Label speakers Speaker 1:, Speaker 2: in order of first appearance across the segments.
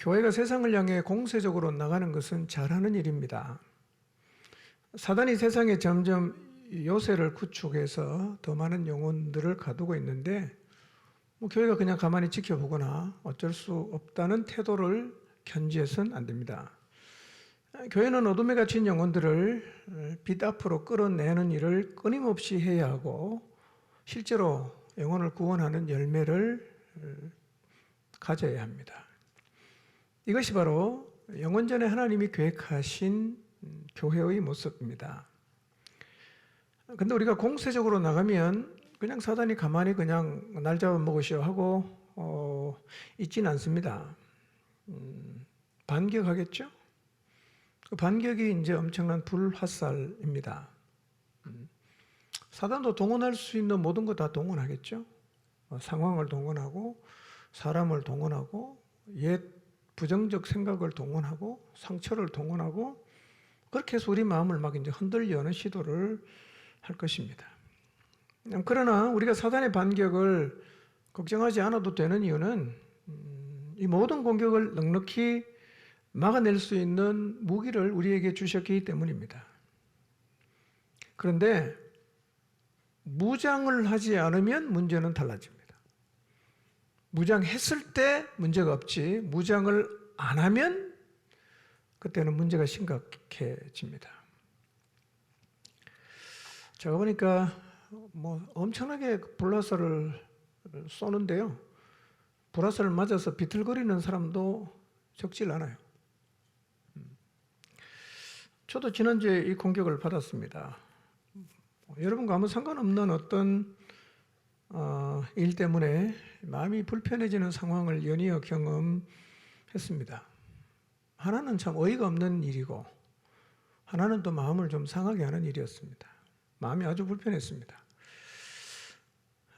Speaker 1: 교회가 세상을 향해 공세적으로 나가는 것은 잘하는 일입니다. 사단이 세상에 점점 요새를 구축해서 더 많은 영혼들을 가두고 있는데 교회가 그냥 가만히 지켜보거나 어쩔 수 없다는 태도를 견지해서는 안 됩니다. 교회는 어둠에 갇힌 영혼들을 빛 앞으로 끌어내는 일을 끊임없이 해야 하고 실제로 영혼을 구원하는 열매를 가져야 합니다. 이것이 바로 영원전에 하나님이 계획하신 교회의 모습입니다. 근데 우리가 공세적으로 나가면 그냥 사단이 가만히 그냥 날 잡아먹으시오 하고 있지는 않습니다. 반격하겠죠? 그 반격이 이제 엄청난 불화살입니다. 사단도 동원할 수 있는 모든 거 다 동원하겠죠? 상황을 동원하고 사람을 동원하고 옛 부정적 생각을 동원하고 상처를 동원하고 그렇게 해서 우리 마음을 막 이제 흔들려는 시도를 할 것입니다. 그러나 우리가 사단의 반격을 걱정하지 않아도 되는 이유는 이 모든 공격을 넉넉히 막아낼 수 있는 무기를 우리에게 주셨기 때문입니다. 그런데 무장을 하지 않으면 문제는 달라집니다. 무장했을 때 문제가 없지 무장을 안 하면 그때는 문제가 심각해집니다. 제가 보니까 엄청나게 불화살을 쏘는데요. 불화살을 맞아서 비틀거리는 사람도 적질 않아요. 저도 지난주에 이 공격을 받았습니다. 여러분과 아무 상관없는 어떤 일 때문에 마음이 불편해지는 상황을 연이어 경험했습니다. 하나는 참 어이가 없는 일이고 하나는 또 마음을 좀 상하게 하는 일이었습니다. 마음이 아주 불편했습니다.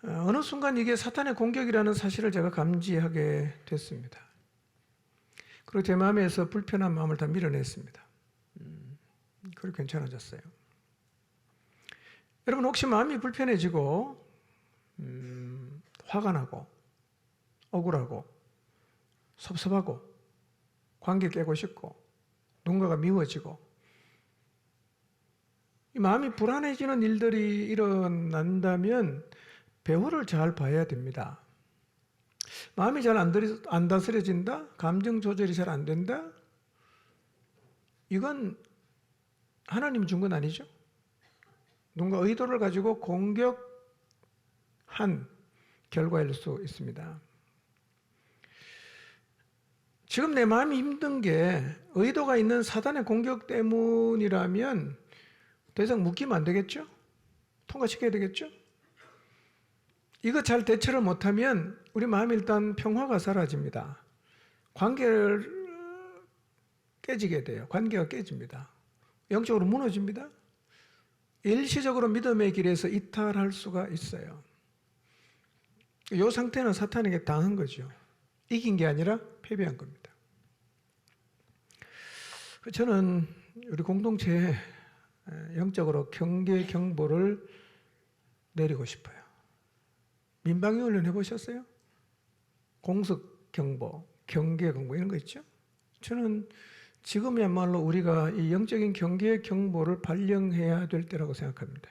Speaker 1: 어느 순간 이게 사탄의 공격이라는 사실을 제가 감지하게 됐습니다. 그리고 제 마음에서 불편한 마음을 다 밀어냈습니다. 그리고 괜찮아졌어요. 여러분 혹시 마음이 불편해지고 화가 나고 억울하고 섭섭하고 관계 깨고 싶고 누군가가 미워지고 이 마음이 불안해지는 일들이 일어난다면 배후를 잘 봐야 됩니다. 마음이 잘 안 다스려진다? 감정 조절이 잘 안 된다? 이건 하나님이 준 건 아니죠. 누군가 의도를 가지고 공격한 결과일 수 있습니다. 지금 내 마음이 힘든 게 의도가 있는 사단의 공격 때문이라면 더 이상 묶이면 안 되겠죠? 통과시켜야 되겠죠? 이거 잘 대처를 못하면 우리 마음이 일단 평화가 사라집니다. 관계를 깨지게 돼요. 관계가 깨집니다. 영적으로 무너집니다. 일시적으로 믿음의 길에서 이탈할 수가 있어요. 이 상태는 사탄에게 당한 거죠. 이긴 게 아니라 패배한 겁니다. 저는 우리 공동체에 영적으로 경계 경보를 내리고 싶어요. 민방위훈련 해보셨어요? 공습 경보, 경계 경보 이런 거 있죠? 저는 지금이야말로 우리가 이 영적인 경계 경보를 발령해야 될 때라고 생각합니다.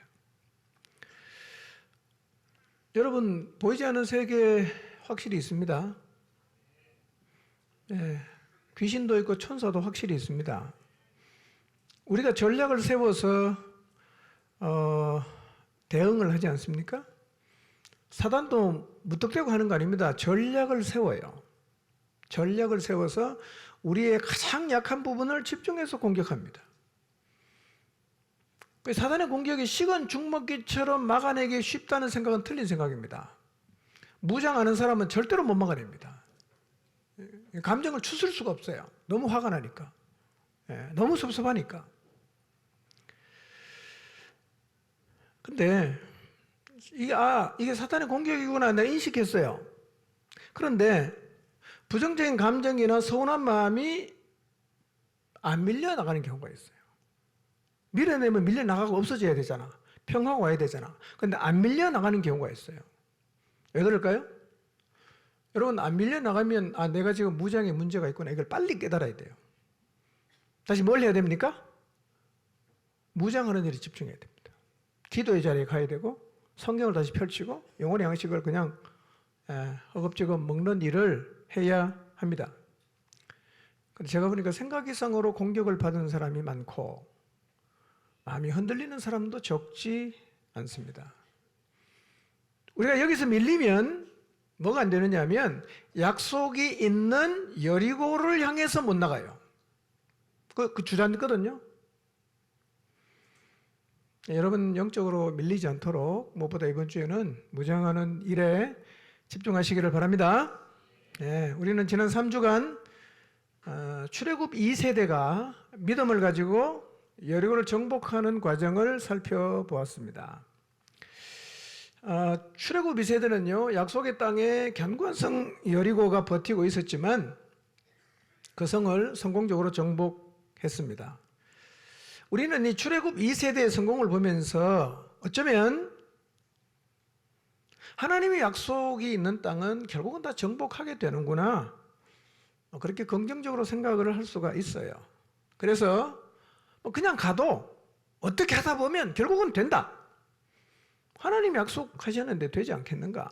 Speaker 1: 여러분 보이지 않는 세계 확실히 있습니다. 귀신도 있고 천사도 확실히 있습니다. 우리가 전략을 세워서 대응을 하지 않습니까? 사단도 무턱대고 하는 거 아닙니다. 전략을 세워요. 전략을 세워서 우리의 가장 약한 부분을 집중해서 공격합니다. 사단의 공격이 식은 죽먹기처럼 막아내기 쉽다는 생각은 틀린 생각입니다. 무장하는 사람은 절대로 못 막아냅니다. 감정을 추스를 수가 없어요. 너무 화가 나니까. 너무 섭섭하니까. 근데 이게 사탄의 공격이구나 내가 인식했어요. 그런데 부정적인 감정이나 서운한 마음이 안 밀려나가는 경우가 있어요. 밀어내면 밀려나가고 없어져야 되잖아. 평화가 와야 되잖아. 그런데 안 밀려나가는 경우가 있어요. 왜 그럴까요? 여러분, 안 밀려나가면 내가 지금 무장에 문제가 있구나. 이걸 빨리 깨달아야 돼요. 다시 뭘 해야 됩니까? 무장하는 일에 집중해야 됩니다. 기도의 자리에 가야 되고 성경을 다시 펼치고 영혼의 양식을 그냥 허겁지겁 먹는 일을 해야 합니다. 근데 제가 보니까 생각 이상으로 공격을 받은 사람이 많고 마음이 흔들리는 사람도 적지 않습니다. 우리가 여기서 밀리면 뭐가 안 되느냐 하면 약속이 있는 여리고를 향해서 못 나가요. 그 주저앉거든요. 여러분, 영적으로 밀리지 않도록 무엇보다 이번 주에는 무장하는 일에 집중하시기를 바랍니다. 우리는 지난 3주간 출애굽 2세대가 믿음을 가지고 여리고를 정복하는 과정을 살펴보았습니다. 출애굽 2세대는요, 약속의 땅에 견고한 성 여리고가 버티고 있었지만 그 성을 성공적으로 정복했습니다. 우리는 이 출애굽 2세대의 성공을 보면서 어쩌면 하나님의 약속이 있는 땅은 결국은 다 정복하게 되는구나, 그렇게 긍정적으로 생각을 할 수가 있어요. 그래서 그냥 가도 어떻게 하다 보면 결국은 된다. 하나님이 약속하셨는데 되지 않겠는가?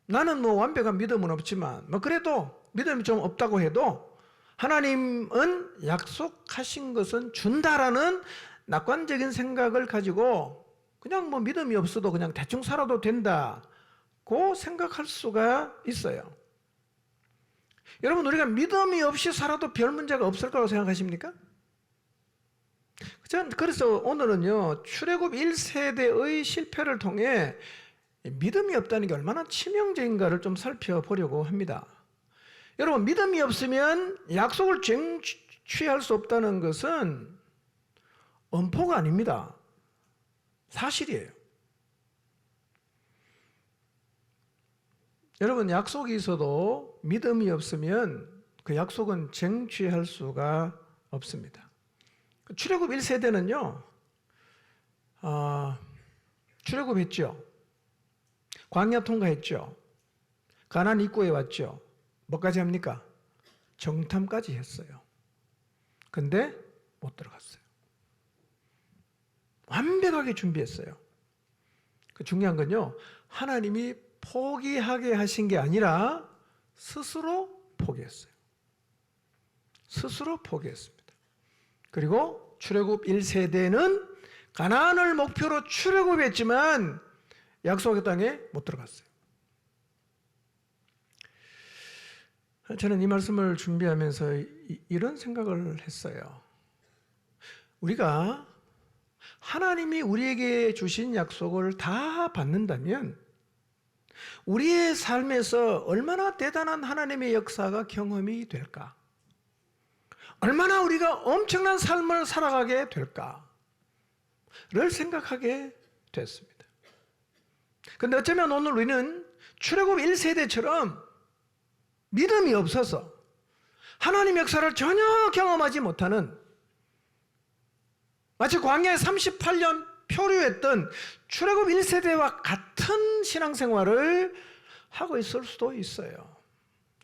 Speaker 1: 나는 완벽한 믿음은 없지만 그래도 믿음이 좀 없다고 해도 하나님은 약속하신 것은 준다라는 낙관적인 생각을 가지고 그냥 믿음이 없어도 그냥 대충 살아도 된다고 생각할 수가 있어요. 여러분, 우리가 믿음이 없이 살아도 별 문제가 없을 거라고 생각하십니까? 그래서 오늘은요, 출애굽 1세대의 실패를 통해 믿음이 없다는 게 얼마나 치명적인가를 좀 살펴보려고 합니다. 여러분, 믿음이 없으면 약속을 쟁취할 수 없다는 것은 엄포가 아닙니다. 사실이에요. 여러분, 약속이 있어도 믿음이 없으면 그 약속은 쟁취할 수가 없습니다. 출애굽 1세대는요, 출애굽했죠. 광야 통과했죠. 가나안 입구에 왔죠. 뭐까지 합니까? 정탐까지 했어요. 근데 못 들어갔어요. 완벽하게 준비했어요. 중요한 건요, 하나님이 포기하게 하신 게 아니라 스스로 포기했어요. 스스로 포기했습니다. 그리고 출애굽 1세대는 가나안을 목표로 출애굽했지만 약속의 땅에 못 들어갔어요. 저는 이 말씀을 준비하면서 이런 생각을 했어요. 우리가 하나님이 우리에게 주신 약속을 다 받는다면 우리의 삶에서 얼마나 대단한 하나님의 역사가 경험이 될까? 얼마나 우리가 엄청난 삶을 살아가게 될까를 생각하게 됐습니다. 그런데 어쩌면 오늘 우리는 출애굽 1세대처럼 믿음이 없어서 하나님의 역사를 전혀 경험하지 못하는, 마치 광야에 38년 표류했던 출애굽 1세대와 같은 신앙생활을 하고 있을 수도 있어요.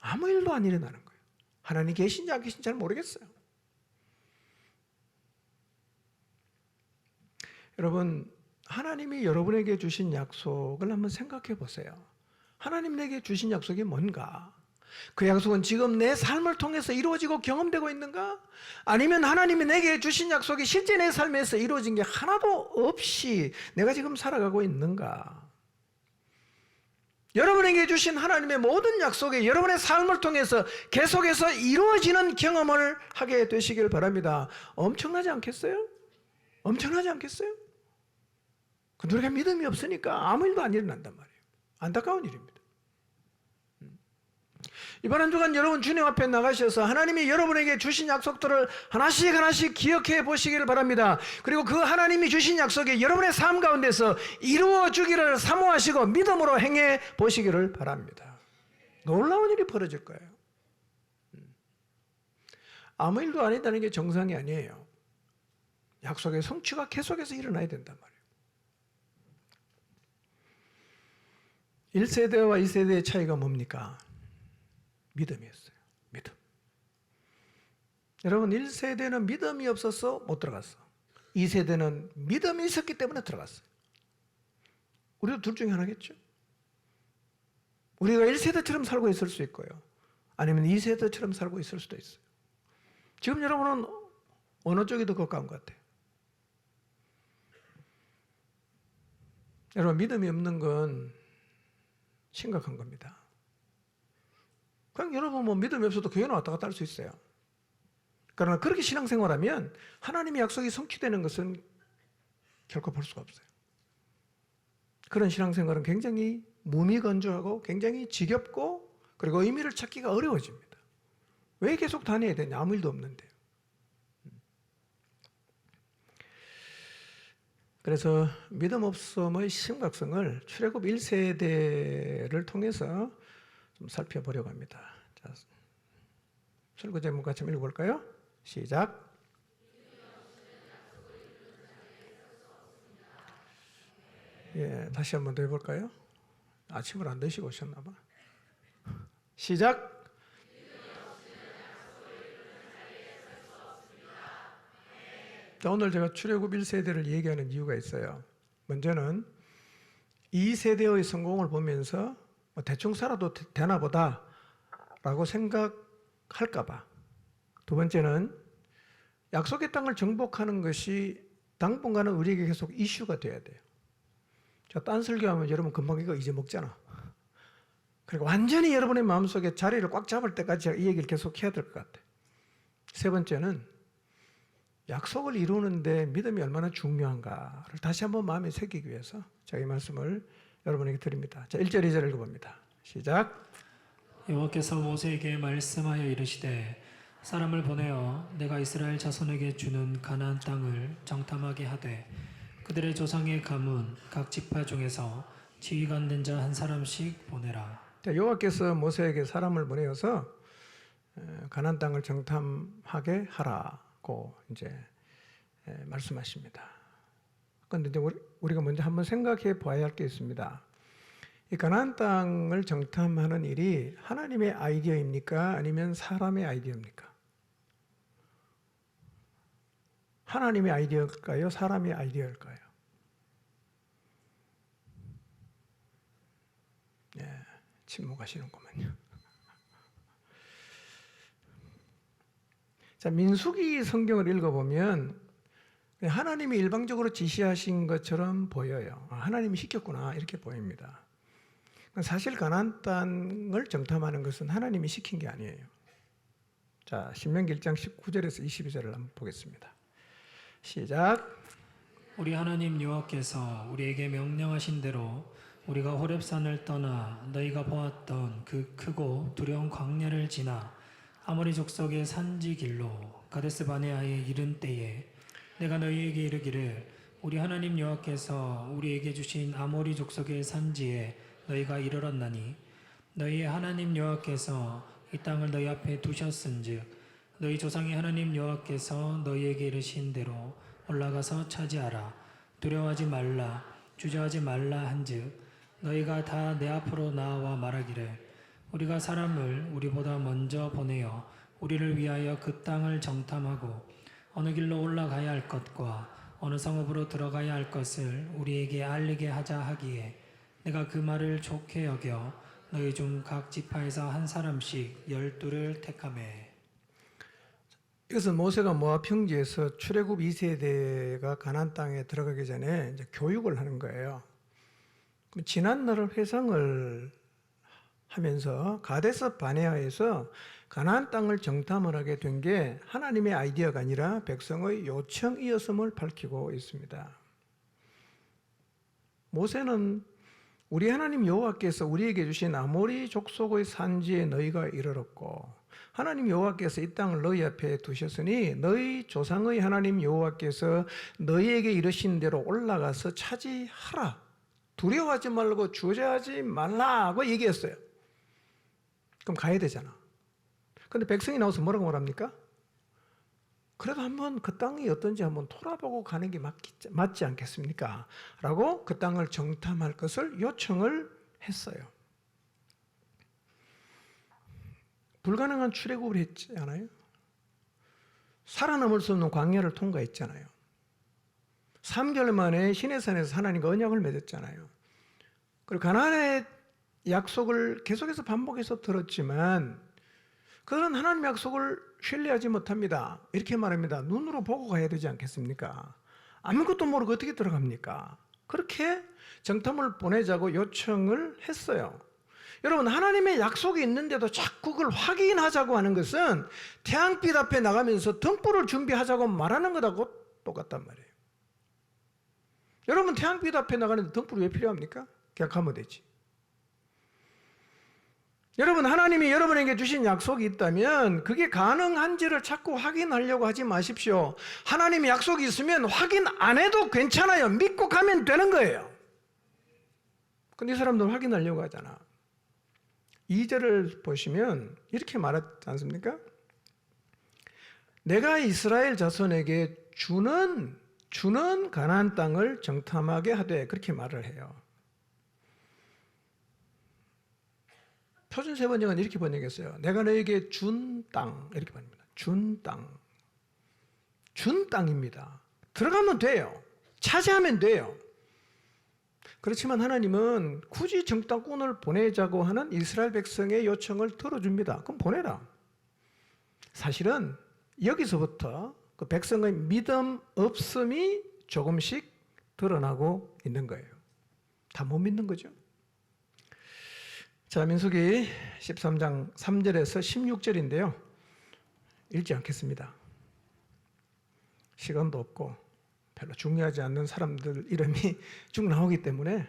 Speaker 1: 아무 일도 안 일어나는 거예요. 하나님 계신지 안 계신지 잘 모르겠어요. 여러분, 하나님이 여러분에게 주신 약속을 한번 생각해 보세요. 하나님 내게 주신 약속이 뭔가? 그 약속은 지금 내 삶을 통해서 이루어지고 경험되고 있는가? 아니면 하나님이 내게 주신 약속이 실제 내 삶에서 이루어진 게 하나도 없이 내가 지금 살아가고 있는가? 여러분에게 주신 하나님의 모든 약속이 여러분의 삶을 통해서 계속해서 이루어지는 경험을 하게 되시길 바랍니다. 엄청나지 않겠어요? 엄청나지 않겠어요? 근데 우리가 믿음이 없으니까 아무 일도 안 일어난단 말이에요. 안타까운 일입니다. 이번 한 주간 여러분 주님 앞에 나가셔서 하나님이 여러분에게 주신 약속들을 하나씩 하나씩 기억해 보시기를 바랍니다. 그리고 그 하나님이 주신 약속이 여러분의 삶 가운데서 이루어지기를 사모하시고 믿음으로 행해 보시기를 바랍니다. 놀라운 일이 벌어질 거예요. 아무 일도 아니다는 게 정상이 아니에요. 약속의 성취가 계속해서 일어나야 된단 말이에요. 1세대와 2세대의 차이가 뭡니까? 믿음이었어요. 믿음. 여러분 1세대는 믿음이 없어서 못 들어갔어. 2세대는 믿음이 있었기 때문에 들어갔어요. 우리도 둘 중에 하나겠죠. 우리가 1세대처럼 살고 있을 수 있고요. 아니면 2세대처럼 살고 있을 수도 있어요. 지금 여러분은 어느 쪽이 더 가까운 것 같아요? 여러분 믿음이 없는 건 심각한 겁니다. 그냥 여러분 뭐 믿음이 없어도 교회는 왔다 갔다 할 수 있어요. 그러나 그렇게 신앙생활하면 하나님의 약속이 성취되는 것은 결코 볼 수가 없어요. 그런 신앙생활은 굉장히 무미건조하고 굉장히 지겹고 그리고 의미를 찾기가 어려워집니다. 왜 계속 다녀야 되냐? 아무 일도 없는데요. 그래서 믿음 없음의 심각성을 출애굽 1세대를 통해서 좀 살펴보려고 합니다. 자, 설교 제목 같이 한번 읽어볼까요? 시작. 예, 다시 한번 더 해볼까요? 아침을 안 드시고 오셨나 봐. 시작. 자, 오늘 제가 출애굽 1세대를 얘기하는 이유가 있어요. 먼저는 2세대의 성공을 보면서 대충 살아도 되나 보다 라고 생각할까 봐. 두 번째는 약속의 땅을 정복하는 것이 당분간은 우리에게 계속 이슈가 돼야 돼요. 자, 딴 설교하면 여러분 금방 이거 잊어먹잖아. 그리고 완전히 여러분의 마음속에 자리를 꽉 잡을 때까지 이 얘기를 계속 해야 될 것 같아요. 세 번째는 약속을 이루는데 믿음이 얼마나 중요한가를 다시 한번 마음에 새기기 위해서 제가 이 말씀을 여러분에게 드립니다. 자, 1절 2절 읽어봅니다. 시작.
Speaker 2: 여호와께서 모세에게 말씀하여 이르시되 사람을 보내어 내가 이스라엘 자손에게 주는 가나안 땅을 정탐하게 하되 그들의 조상의 가문 각 지파 중에서 지휘관 된 자 한 사람씩 보내라.
Speaker 1: 자, 여호와께서 모세에게 사람을 보내어서 가나안 땅을 정탐하게 하라고 이제 말씀하십니다. 그런데 이제 우리가 먼저 한번 생각해 봐야 할 게 있습니다. 이 가나안 땅을 정탐하는 일이 하나님의 아이디어입니까? 아니면 사람의 아이디어입니까? 하나님의 아이디어일까요? 사람의 아이디어일까요? 예, 침묵하시는구만요. 자, 민수기 성경을 읽어보면 하나님이 일방적으로 지시하신 것처럼 보여요. 하나님이 시켰구나 이렇게 보입니다. 사실 가나안 땅을 정탐하는 것은 하나님이 시킨 게 아니에요. 자, 신명기 1장 19절에서 22절을 한번 보겠습니다. 시작.
Speaker 2: 우리 하나님 여호와께서 우리에게 명령하신 대로 우리가 호렙산을 떠나 너희가 보았던 그 크고 두려운 광야를 지나 아모리 족속의 산지 길로 가데스 바네아에 이른 때에 내가 너희에게 이르기를 우리 하나님 여호와께서 우리에게 주신 아모리 족속의 산지에 너희가 이르렀나니 너희의 하나님 여호와께서 이 땅을 너희 앞에 두셨은즉 너희 조상의 하나님 여호와께서 너희에게 이르신 대로 올라가서 차지하라. 두려워하지 말라 주저하지 말라 한즉 너희가 다 내 앞으로 나와 말하기를 우리가 사람을 우리보다 먼저 보내어 우리를 위하여 그 땅을 정탐하고 어느 길로 올라가야 할 것과 어느 성읍으로 들어가야 할 것을 우리에게 알리게 하자 하기에 내가 그 말을 좋게 여겨 너희 중 각 지파에서 한 사람씩 12를 택하매.
Speaker 1: 이것은 모세가 모압 평지에서 출애굽 2세대가 가나안 땅에 들어가기 전에 이제 교육을 하는 거예요. 지난 날을 회상을 하면서 가데스 바네아에서 가나안 땅을 정탐을 하게 된 게 하나님의 아이디어가 아니라 백성의 요청이었음을 밝히고 있습니다. 모세는 우리 하나님 여호와께서 우리에게 주신 아모리 족속의 산지에 너희가 이르렀고 하나님 여호와께서 이 땅을 너희 앞에 두셨으니 너희 조상의 하나님 여호와께서 너희에게 이르신 대로 올라가서 차지하라. 두려워하지 말고 주저하지 말라고 얘기했어요. 그럼 가야 되잖아. 근데 백성이 나와서 뭐라고 말합니까? 그래도 한번 그 땅이 어떤지 한번 돌아보고 가는 게 맞지 않겠습니까? 라고 그 땅을 정탐할 것을 요청을 했어요. 불가능한 출애굽을 했지 않아요? 살아남을 수 없는 광야를 통과했잖아요. 3개월 만에 시내산에서 하나님과 언약을 맺었잖아요. 그리고 가나안의 약속을 계속해서 반복해서 들었지만 그들은 하나님 약속을 신뢰하지 못합니다. 이렇게 말합니다. 눈으로 보고 가야 되지 않겠습니까? 아무것도 모르고 어떻게 들어갑니까? 그렇게 정탐을 보내자고 요청을 했어요. 여러분, 하나님의 약속이 있는데도 자꾸 그걸 확인하자고 하는 것은 태양빛 앞에 나가면서 등불을 준비하자고 말하는 것하고 똑같단 말이에요. 여러분, 태양빛 앞에 나가는데 등불이 왜 필요합니까? 그냥 가면 되지. 여러분, 하나님이 여러분에게 주신 약속이 있다면 그게 가능한지를 자꾸 확인하려고 하지 마십시오. 하나님의 약속이 있으면 확인 안 해도 괜찮아요. 믿고 가면 되는 거예요. 근데 이 사람들 확인하려고 하잖아. 2절을 보시면 이렇게 말하지 않습니까? 내가 이스라엘 자손에게 주는 가나안 땅을 정탐하게 하되, 그렇게 말을 해요. 표준 세번역은 이렇게 번역했어요. 내가 너에게 준 땅, 이렇게 번역합니다. 준 땅. 준 땅입니다. 들어가면 돼요. 차지하면 돼요. 그렇지만 하나님은 굳이 정탐꾼을 보내자고 하는 이스라엘 백성의 요청을 들어줍니다. 그럼 보내라. 사실은 여기서부터 그 백성의 믿음 없음이 조금씩 드러나고 있는 거예요. 다 못 믿는 거죠. 자, 민수기 13장 3절에서 16절인데요. 읽지 않겠습니다. 시간도 없고 별로 중요하지 않는 사람들 이름이 쭉 나오기 때문에.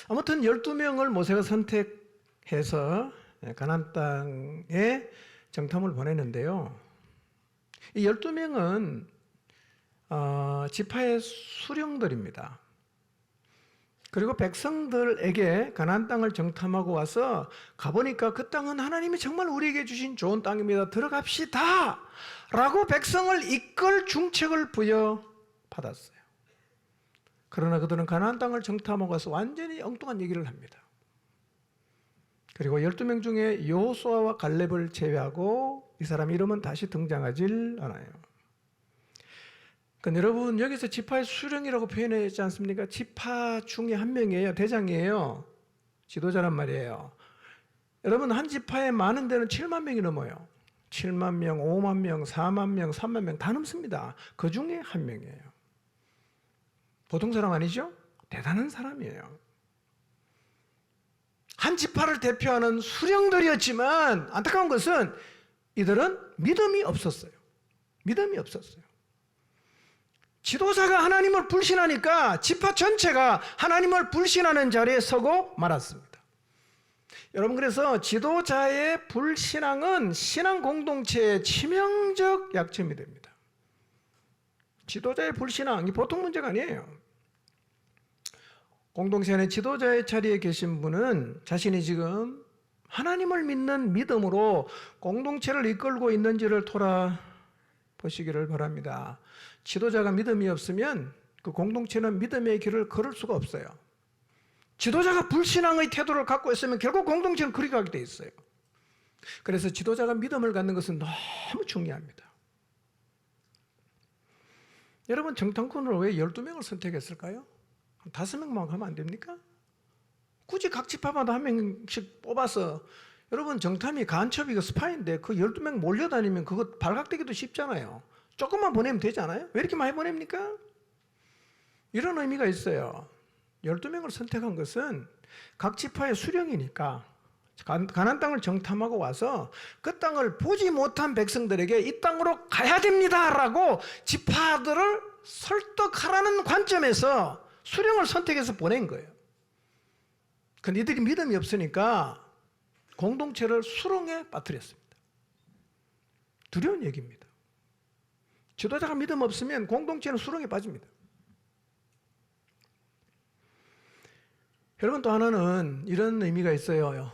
Speaker 1: 아무튼 12명을 모세가 선택해서 가나안 땅에 정탐을 보냈는데요. 이 12명은 지파의 수령들입니다. 그리고 백성들에게 가나안 땅을 정탐하고 와서 가보니까 그 땅은 하나님이 정말 우리에게 주신 좋은 땅입니다. 들어갑시다! 라고 백성을 이끌 중책을 부여받았어요. 그러나 그들은 가나안 땅을 정탐하고 와서 완전히 엉뚱한 얘기를 합니다. 그리고 12명 중에 여호수아와 갈렙을 제외하고 이 사람 이름은 다시 등장하질 않아요. 그러니까 여러분, 여기서 지파의 수령이라고 표현했지 않습니까? 지파 중에 한 명이에요. 대장이에요. 지도자란 말이에요. 여러분, 한 지파에 많은 데는 7만 명이 넘어요. 7만 명, 5만 명, 4만 명, 3만 명 다 넘습니다. 그 중에 한 명이에요. 보통 사람 아니죠? 대단한 사람이에요. 한 지파를 대표하는 수령들이었지만 안타까운 것은 이들은 믿음이 없었어요. 믿음이 없었어요. 지도자가 하나님을 불신하니까 지파 전체가 하나님을 불신하는 자리에 서고 말았습니다. 여러분, 그래서 지도자의 불신앙은 신앙 공동체의 치명적 약점이 됩니다. 지도자의 불신앙이 보통 문제가 아니에요. 공동체 안에 지도자의 자리에 계신 분은 자신이 지금 하나님을 믿는 믿음으로 공동체를 이끌고 있는지를 돌아보시기를 바랍니다. 지도자가 믿음이 없으면 그 공동체는 믿음의 길을 걸을 수가 없어요. 지도자가 불신앙의 태도를 갖고 있으면 결국 공동체는 그리 가게 돼 있어요. 그래서 지도자가 믿음을 갖는 것은 너무 중요합니다. 여러분, 정탐꾼을 왜 12명을 선택했을까요? 5명만 가면 안 됩니까? 굳이 각 지파마다 한 명씩 뽑아서, 여러분, 정탐이 간첩이고 스파인데 그 12명 몰려다니면 그거 발각되기도 쉽잖아요. 조금만 보내면 되지 않아요? 왜 이렇게 많이 보냅니까? 이런 의미가 있어요. 12명을 선택한 것은 각 지파의 수령이니까 가나안 땅을 정탐하고 와서 그 땅을 보지 못한 백성들에게 이 땅으로 가야 됩니다라고 지파들을 설득하라는 관점에서 수령을 선택해서 보낸 거예요. 그런데 이들이 믿음이 없으니까 공동체를 수렁에 빠뜨렸습니다. 두려운 얘기입니다. 지도자가 믿음 없으면 공동체는 수렁에 빠집니다. 여러분, 또 하나는 이런 의미가 있어요.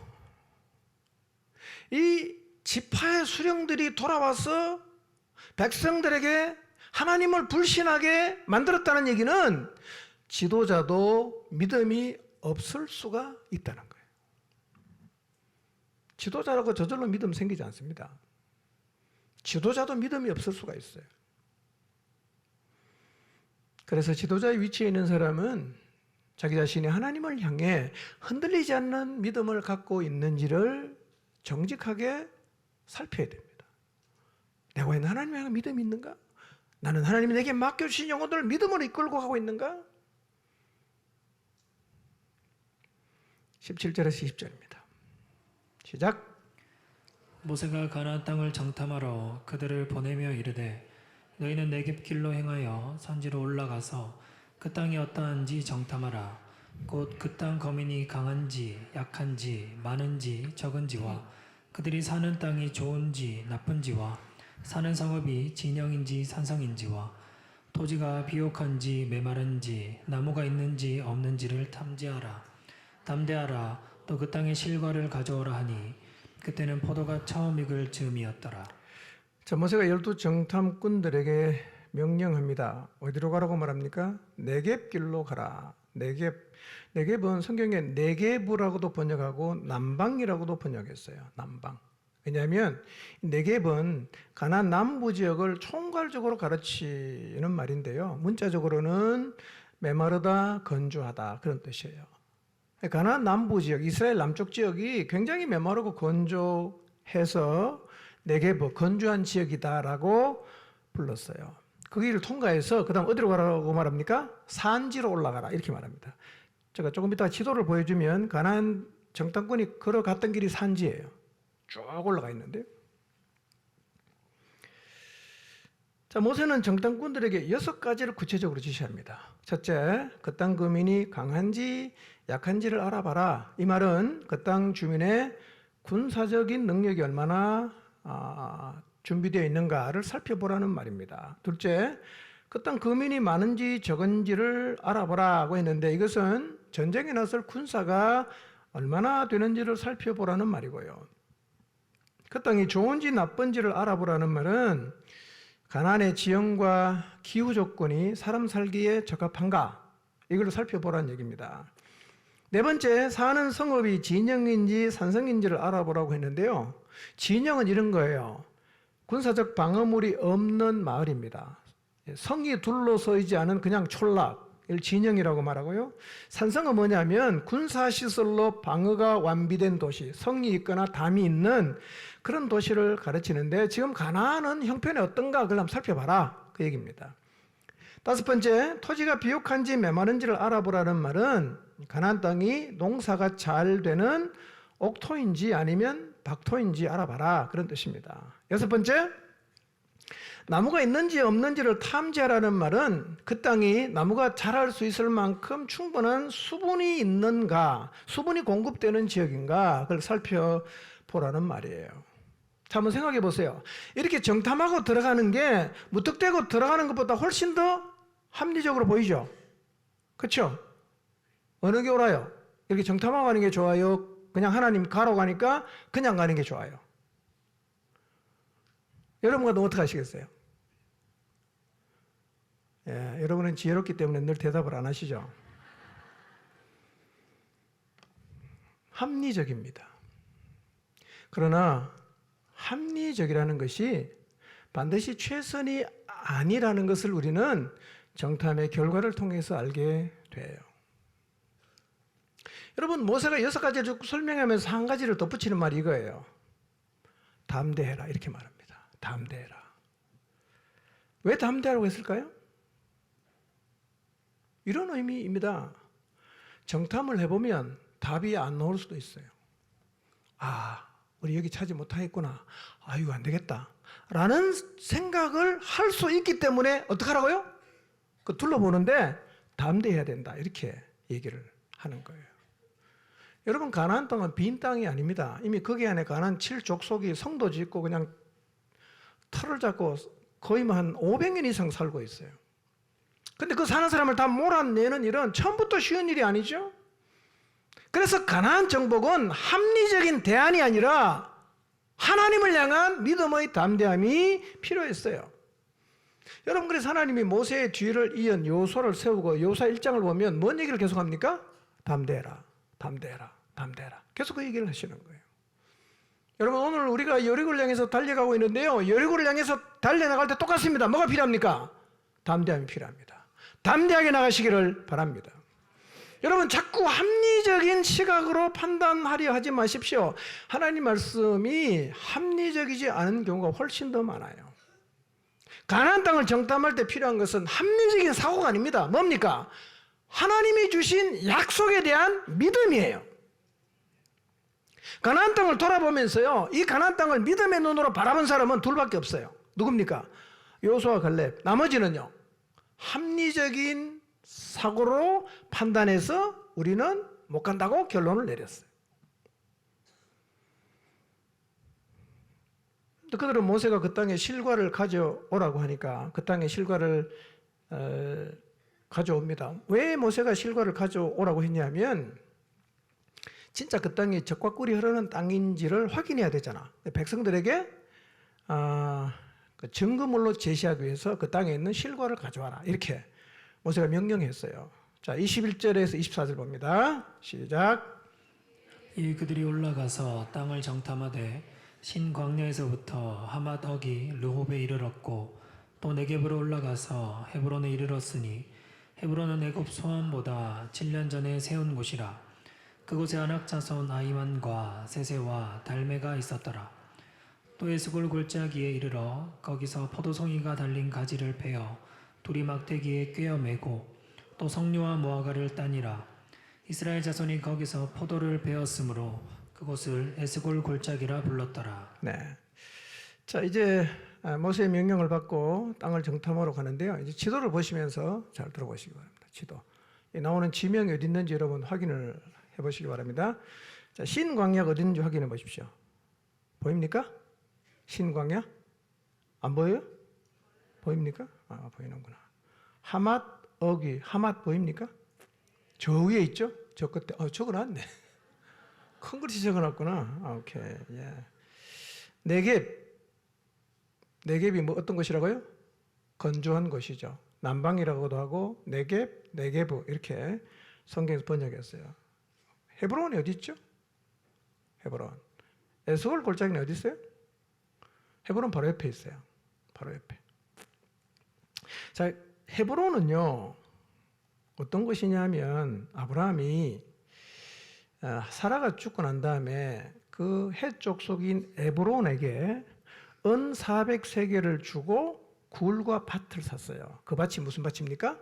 Speaker 1: 이 지파의 수령들이 돌아와서 백성들에게 하나님을 불신하게 만들었다는 얘기는 지도자도 믿음이 없을 수가 있다는 거예요. 지도자라고 저절로 믿음 생기지 않습니다. 지도자도 믿음이 없을 수가 있어요. 그래서 지도자의 위치에 있는 사람은 자기 자신이 하나님을 향해 흔들리지 않는 믿음을 갖고 있는지를 정직하게 살펴야 됩니다. 내가 과연 하나님을 향해 믿음이 있는가? 나는 하나님이 내게 맡겨주신 영혼들을 믿음으로 이끌고 가고 있는가? 17절에서 20절입니다. 시작.
Speaker 2: 모세가 가나안 땅을 정탐하러 그들을 보내며 이르되 너희는 내겝 길로 행하여 산지로 올라가서 그 땅이 어떠한지 정탐하라. 곧 그 땅 거민이 강한지 약한지 많은지 적은지와 그들이 사는 땅이 좋은지 나쁜지와 사는 성읍이 진영인지 산성인지와 토지가 비옥한지 메마른지 나무가 있는지 없는지를 탐지하라. 담대하라. 또 그 땅의 실과를 가져오라 하니 그때는 포도가 처음 익을 즈음이었더라.
Speaker 1: 자, 모세가 12 정탐꾼들에게 명령합니다. 어디로 가라고 말합니까? 네겝 길로 가라. 네겝은 성경에 네겝이라고도 번역하고 남방이라고도 번역했어요. 남방. 왜냐하면 네겝은 가나안 남부 지역을 총괄적으로 가르치는 말인데요. 문자적으로는 메마르다, 건조하다 그런 뜻이에요. 가나안 남부 지역, 이스라엘 남쪽 지역이 굉장히 메마르고 건조해서 네겝, 건조한 지역이다라고 불렀어요. 그 길을 통과해서 그 다음 어디로 가라고 말합니까? 산지로 올라가라 이렇게 말합니다. 제가 조금 이따 지도를 보여주면 가나안 정탐꾼이 걸어갔던 길이 산지예요. 쭉 올라가 있는데요. 자, 모세는 정탐꾼들에게 6가지를 구체적으로 지시합니다. 첫째, 그 땅 거민이 강한지 약한지를 알아봐라. 이 말은 그 땅 주민의 군사적인 능력이 얼마나 준비되어 있는가를 살펴보라는 말입니다. 둘째, 그 땅 거민이 많은지 적은지를 알아보라고 했는데 이것은 전쟁에 나설 군사가 얼마나 되는지를 살펴보라는 말이고요. 그 땅이 좋은지 나쁜지를 알아보라는 말은 가나안의 지형과 기후 조건이 사람 살기에 적합한가 이걸 살펴보라는 얘기입니다. 네 번째, 사는 성읍이 진영인지 산성인지를 알아보라고 했는데요. 진영은 이런 거예요. 군사적 방어물이 없는 마을입니다. 성이 둘러서 있지 않은 그냥 촌락, 이걸 진영이라고 말하고요. 산성은 뭐냐면 군사시설로 방어가 완비된 도시, 성이 있거나 담이 있는 그런 도시를 가르치는데 지금 가나안은 형편이 어떤가 그걸 한번 살펴봐라 그 얘기입니다. 다섯 번째, 토지가 비옥한지 메마른지를 알아보라는 말은 가나안 땅이 농사가 잘 되는 옥토인지 아니면 박토인지 알아봐라 그런 뜻입니다. 여섯 번째, 나무가 있는지 없는지를 탐지하라는 말은 그 땅이 나무가 자랄 수 있을 만큼 충분한 수분이 있는가, 수분이 공급되는 지역인가 그걸 살펴보라는 말이에요. 자, 한번 생각해 보세요. 이렇게 정탐하고 들어가는 게 무턱대고 들어가는 것보다 훨씬 더 합리적으로 보이죠? 그렇죠? 어느 게 옳아요? 이렇게 정탐하고 가는 게 좋아요? 그냥 하나님 가러 가니까 그냥 가는 게 좋아요? 여러분 같으면 어떻게 하시겠어요? 예, 여러분은 지혜롭기 때문에 늘 대답을 안 하시죠? 합리적입니다. 그러나 합리적이라는 것이 반드시 최선이 아니라는 것을 우리는 정탐의 결과를 통해서 알게 돼요. 여러분, 모세가 6가지를 설명하면서 한 가지를 덧붙이는 말이 이거예요. 담대해라 이렇게 말합니다. 담대해라. 왜 담대하라고 했을까요? 이런 의미입니다. 정탐을 해보면 답이 안 나올 수도 있어요. 우리 여기 찾지 못하겠구나. 이거 안 되겠다. 라는 생각을 할 수 있기 때문에 어떻게 하라고요? 그 둘러보는데 담대해야 된다. 이렇게 얘기를 하는 거예요. 여러분, 가나안 땅은 빈 땅이 아닙니다. 이미 거기 안에 가나안 7족속이 성도 짓고 그냥 터를 잡고 거의 한 500년 이상 살고 있어요. 근데 그 사는 사람을 다 몰아내는 일은 처음부터 쉬운 일이 아니죠. 그래서 가나안 정복은 합리적인 대안이 아니라 하나님을 향한 믿음의 담대함이 필요했어요. 여러분, 그래서 하나님이 모세의 뒤를 이은 여호수아를 세우고 여호수아 1장을 보면 뭔 얘기를 계속합니까? 담대해라, 담대해라, 담대해라. 계속 그 얘기를 하시는 거예요. 여러분 오늘 우리가 여리고를 향해서 달려가고 있는데요. 여리고를 향해서 달려나갈 때 똑같습니다. 뭐가 필요합니까? 담대함이 필요합니다. 담대하게 나가시기를 바랍니다. 여러분 자꾸 합리적인 시각으로 판단하려 하지 마십시오. 하나님 말씀이 합리적이지 않은 경우가 훨씬 더 많아요. 가나안 땅을 정탐할 때 필요한 것은 합리적인 사고가 아닙니다. 뭡니까? 하나님이 주신 약속에 대한 믿음이에요. 가나안 땅을 돌아보면서요, 이 가나안 땅을 믿음의 눈으로 바라본 사람은 둘밖에 없어요. 누굽니까? 여호수아와 갈렙. 나머지는요, 합리적인 사고로 판단해서 우리는 못 간다고 결론을 내렸어요. 그들은 모세가 그 땅에 실과를 가져오라고 하니까 그 땅에 실과를 가져옵니다. 왜 모세가 실과를 가져오라고 했냐면 진짜 그 땅이 젖과 꿀이 흐르는 땅인지를 확인해야 되잖아. 백성들에게 그 증거물로 제시하기 위해서 그 땅에 있는 실과를 가져와라. 이렇게 모세가 명령했어요. 자, 21절에서 24절 봅니다. 시작.
Speaker 2: 이 그들이 올라가서 땅을 정탐하되 신광야에서부터 하맛억이 르홉에 이르렀고 또 네겝으로 올라가서 헤브론에 이르렀으니 헤브론은 애굽 소안보다 7년 전에 세운 곳이라. 그곳에 아낙 자손 아히만과 세세와 달메가 있었더라. 또 에스골 골짜기에 이르러 거기서 포도송이가 달린 가지를 베어 둘이 막대기에 꿰어 매고 또 석류와 무화과를 따니라. 이스라엘 자손이 거기서 포도를 베었으므로 그곳을 에스골 골짜기라 불렀더라.
Speaker 1: 네. 자, 이제 모세의 명령을 받고 땅을 정탐하러 가는데요. 이제 지도를 보시면서 잘 들어보시기 바랍니다. 지도. 나오는 지명이 어디 있는지 여러분 확인을 해보시기 바랍니다. 자, 신광야가 어디 있는지 확인해 보십시오. 보입니까? 신광야? 안 보여요? 보입니까? 아, 보이는구나. 하맛, 어귀, 하맛 보입니까? 저 위에 있죠? 저 끝에. 적어놨네. 큰 글씨 적어놨구나. 오케이. 예. 네겝이 뭐 어떤 것이라고요? 건조한 곳이죠. 남방이라고도 하고 네겝 이렇게 성경에서 번역했어요. 헤브론이 어디 있죠? 헤브론. 에스골 골짜기는 어디 있어요? 헤브론 바로 옆에 있어요. 바로 옆에. 자, 헤브론은요 어떤 것이냐면 아브라함이 사라가 죽고 난 다음에 그 헷 족속인 에브론에게 은 400세겔을 주고 굴과 밭을 샀어요. 그 밭이 무슨 밭입니까?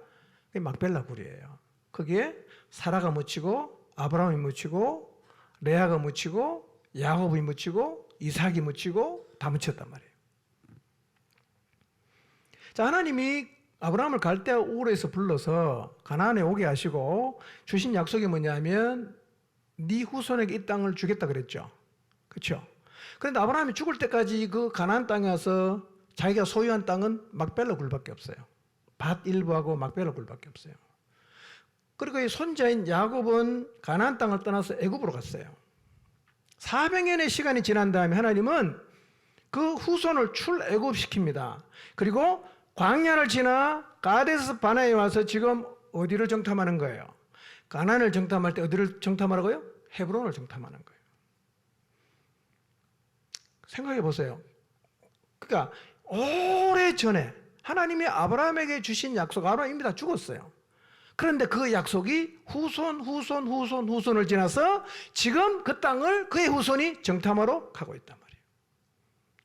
Speaker 1: 그게 막벨라 굴이에요. 거기에 사라가 묻히고 아브라함이 묻히고 레아가 묻히고 야곱이 묻히고 이삭이 묻히고 다 묻혔단 말이에요. 자, 하나님이 아브라함을 갈대아 우르에서 불러서 가나안에 오게 하시고 주신 약속이 뭐냐면 네 후손에게 이 땅을 주겠다 그랬죠. 그렇죠? 그런데 아브라함이 죽을 때까지 그 가나안 땅에 와서 자기가 소유한 땅은 막벨라 굴밖에 없어요. 밭 일부하고 막벨라 굴밖에 없어요. 그리고 이 손자인 야곱은 가나안 땅을 떠나서 애굽으로 갔어요. 400년의 시간이 지난 다음에 하나님은 그 후손을 출애굽시킵니다. 그리고 광야를 지나 가데스 바네에 와서 지금 어디를 정탐하는 거예요? 가나안을 정탐할 때 어디를 정탐하라고요? 헤브론을 정탐하는 거예요. 생각해 보세요. 그러니까 오래전에 하나님이 아브라함에게 주신 약속, 아브라함이 이미 다 죽었어요. 그런데 그 약속이 후손을 지나서 지금 그 땅을 그의 후손이 정탐하러 가고 있단 말이에요.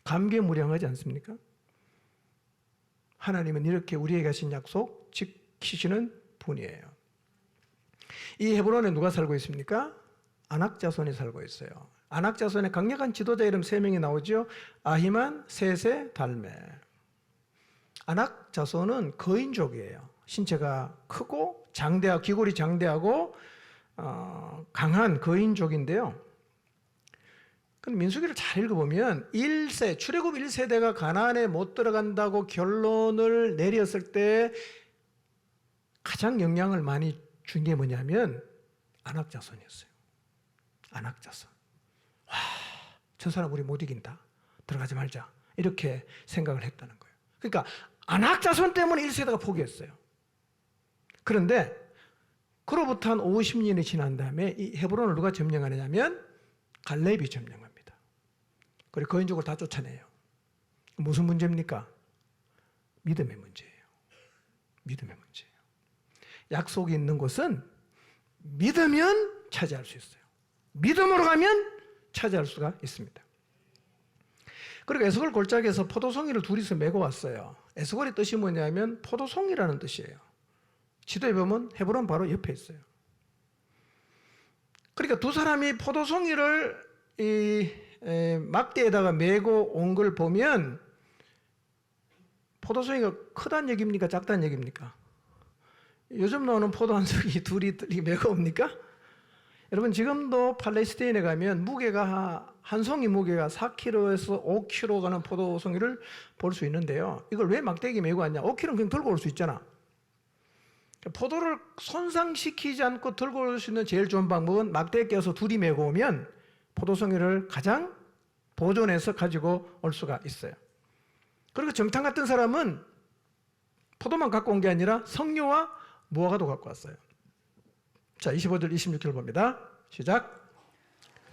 Speaker 1: 감개무량하지 않습니까? 하나님은 이렇게 우리에게 하신 약속 지키시는 분이에요. 이 헤브론에 누가 살고 있습니까? 아낙 자손이 살고 있어요. 아낙 자손의 강력한 지도자 이름 3명이 나오죠. 아히만, 세세, 달메. 아낙 자손은 거인족이에요. 신체가 크고 장대하고 귀골이 장대하고 강한 거인족인데요. 민수기를 잘 읽어보면 1세, 출애굽 1세대가 가나안에 못 들어간다고 결론을 내렸을 때 가장 영향을 많이 준 게 뭐냐면 아낙 자손이었어요. 아낙 자손. 와, 저 사람 우리 못 이긴다. 들어가지 말자. 이렇게 생각을 했다는 거예요. 그러니까 아낙 자손 때문에 1세대가 포기했어요. 그런데 그로부터 한 50년이 지난 다음에 이 헤브론을 누가 점령하느냐면 갈렙이 점령합니다. 그리고 거인족을 다 쫓아내요. 무슨 문제입니까? 믿음의 문제예요. 믿음의 문제예요. 약속이 있는 곳은 믿으면 차지할 수 있어요. 믿음으로 가면 차지할 수가 있습니다. 그리고 에스골 골짜기에서 포도송이를 둘이서 메고 왔어요. 에스골의 뜻이 뭐냐면 포도송이라는 뜻이에요. 지도에 보면 헤브론 바로 옆에 있어요. 그러니까 두 사람이 포도송이를 막대에다가 메고 온 걸 보면 포도송이가 크다는 얘기입니까? 작다는 얘기입니까? 요즘 나오는 포도 한 송이 둘이 메고 옵니까? 여러분 지금도 팔레스타인에 가면 무게가 한 송이 무게가 4kg에서 5kg 가는 포도송이를 볼 수 있는데요. 이걸 왜 막대기 메고 왔냐? 5kg는 그냥 들고 올 수 있잖아. 포도를 손상시키지 않고 들고 올 수 있는 제일 좋은 방법은 막대에 껴서 둘이 메고 오면 포도송이를 가장 보존해서 가지고 올 수가 있어요. 그리고 정탐 같은 사람은 포도만 갖고 온 게 아니라 석류와 무화과도 갖고 왔어요. 자, 25절 26절 봅니다. 시작.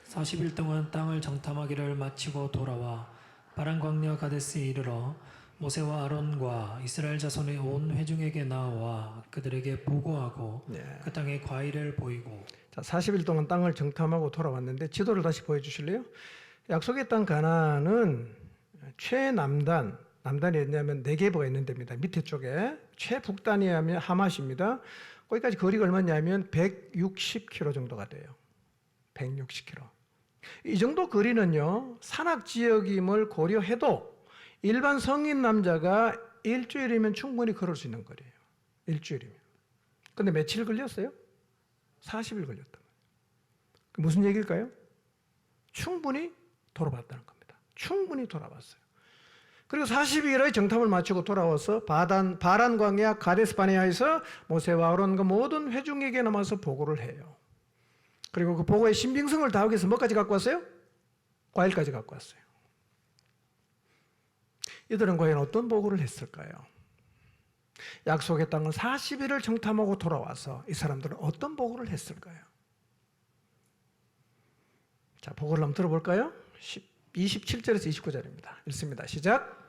Speaker 2: 40일 동안 땅을 정탐하기를 마치고 돌아와 바란 광야 가데스에 이르러 모세와 아론과 이스라엘 자손의 온 회중에게 나와 그들에게 보고하고 그 땅의 과일을 보이고.
Speaker 1: 자, 40일 동안 땅을 정탐하고 돌아왔는데 지도를 다시 보여주실래요? 약속의 땅 가나안은 최남단, 남단이 어디냐면 네게버가 있는 데입니다. 밑에 쪽에 최북단이 하면 하맛입니다. 거기까지 거리가 얼마냐면 160km 정도가 돼요. 160km. 이 정도 거리는요, 산악 지역임을 고려해도 일반 성인 남자가 일주일이면 충분히 걸을 수 있는 거리예요. 일주일이면. 근데 며칠 걸렸어요? 40일 걸렸단 말이에요. 무슨 얘기일까요? 충분히 돌아봤다는 겁니다. 충분히 돌아봤어요. 그리고 40일의 정탐을 마치고 돌아와서 바란 광야 가데스 바네아에서 모세와 아론과 모든 회중에게 남아서 보고를 해요. 그리고 그 보고에 신빙성을 다하기 위해서 뭐까지 갖고 왔어요? 과일까지 갖고 왔어요. 이들은 과연 어떤 보고를 했을까요? 약속의 땅을 40일을 정탐하고 돌아와서 이 사람들은 어떤 보고를 했을까요? 자, 보고를 한번 들어볼까요? 27절에서 29절입니다. 읽습니다. 시작.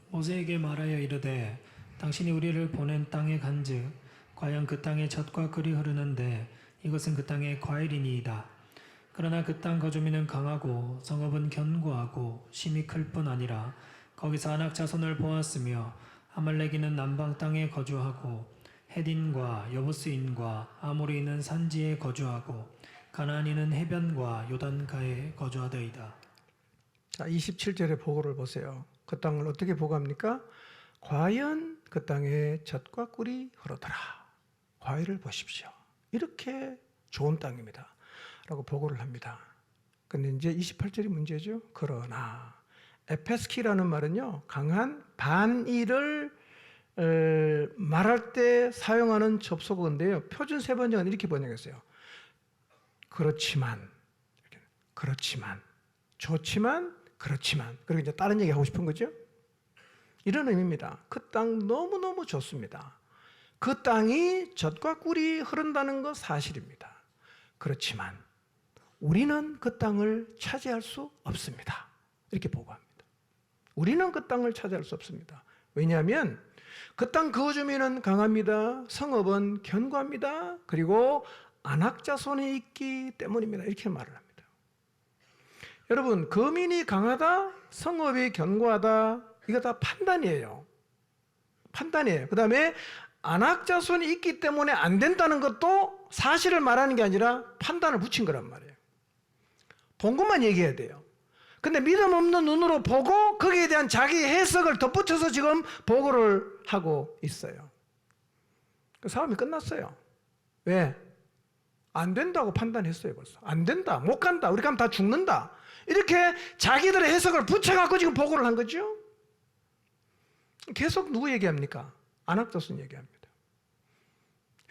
Speaker 2: 모세에게 말하여 이르되 당신이 우리를 보낸 땅에 간즉 과연 그 땅에 젖과 꿀이 흐르는데 이것은 그 땅의 과일이니이다. 그러나 그 땅 거주민은 강하고 성읍은 견고하고 심히 클 뿐 아니라 거기서 아낙 자손을 보았으며 아말렉이는 남방 땅에 거주하고 헤딘과 여부스인과 아모리는 산지에 거주하고 가나안인은 해변과 요단가에 거주하더이다.
Speaker 1: 자, 27절의 보고를 보세요. 그 땅을 어떻게 보고합니까? 과연 그 땅에 젖과 꿀이 흐르더라. 과일을 보십시오. 이렇게 좋은 땅입니다. 라고 보고를 합니다. 근데 이제 28절이 문제죠. 그러나 에페스키라는 말은요, 강한 반의를 말할 때 사용하는 접속어인데요. 표준 세 번역은 이렇게 번역했어요. 그렇지만, 좋지만, 그렇지만. 그리고 이제 다른 얘기 하고 싶은 거죠. 이런 의미입니다. 그 땅 너무너무 좋습니다. 그 땅이 젖과 꿀이 흐른다는 거 사실입니다. 그렇지만 우리는 그 땅을 차지할 수 없습니다. 이렇게 보고합니다. 우리는 그 땅을 차지할 수 없습니다. 왜냐하면 그 땅 거주민은 강합니다. 성읍은 견고합니다. 그리고 안악자손이 있기 때문입니다. 이렇게 말을 합니다. 여러분, 거민이 강하다, 성읍이 견고하다, 이거 다 판단이에요. 판단이에요. 그 다음에 안악자손이 있기 때문에 안 된다는 것도 사실을 말하는 게 아니라 판단을 붙인 거란 말이에요. 본 것만 얘기해야 돼요. 근데 믿음 없는 눈으로 보고 거기에 대한 자기 해석을 덧붙여서 지금 보고를 하고 있어요. 그 싸움이 끝났어요. 왜? 안 된다고 판단했어요. 벌써 안 된다, 못 간다, 우리 가면 다 죽는다, 이렇게 자기들의 해석을 붙여갖고 지금 보고를 한 거죠. 계속 누구 얘기합니까? 안악자손 얘기합니다.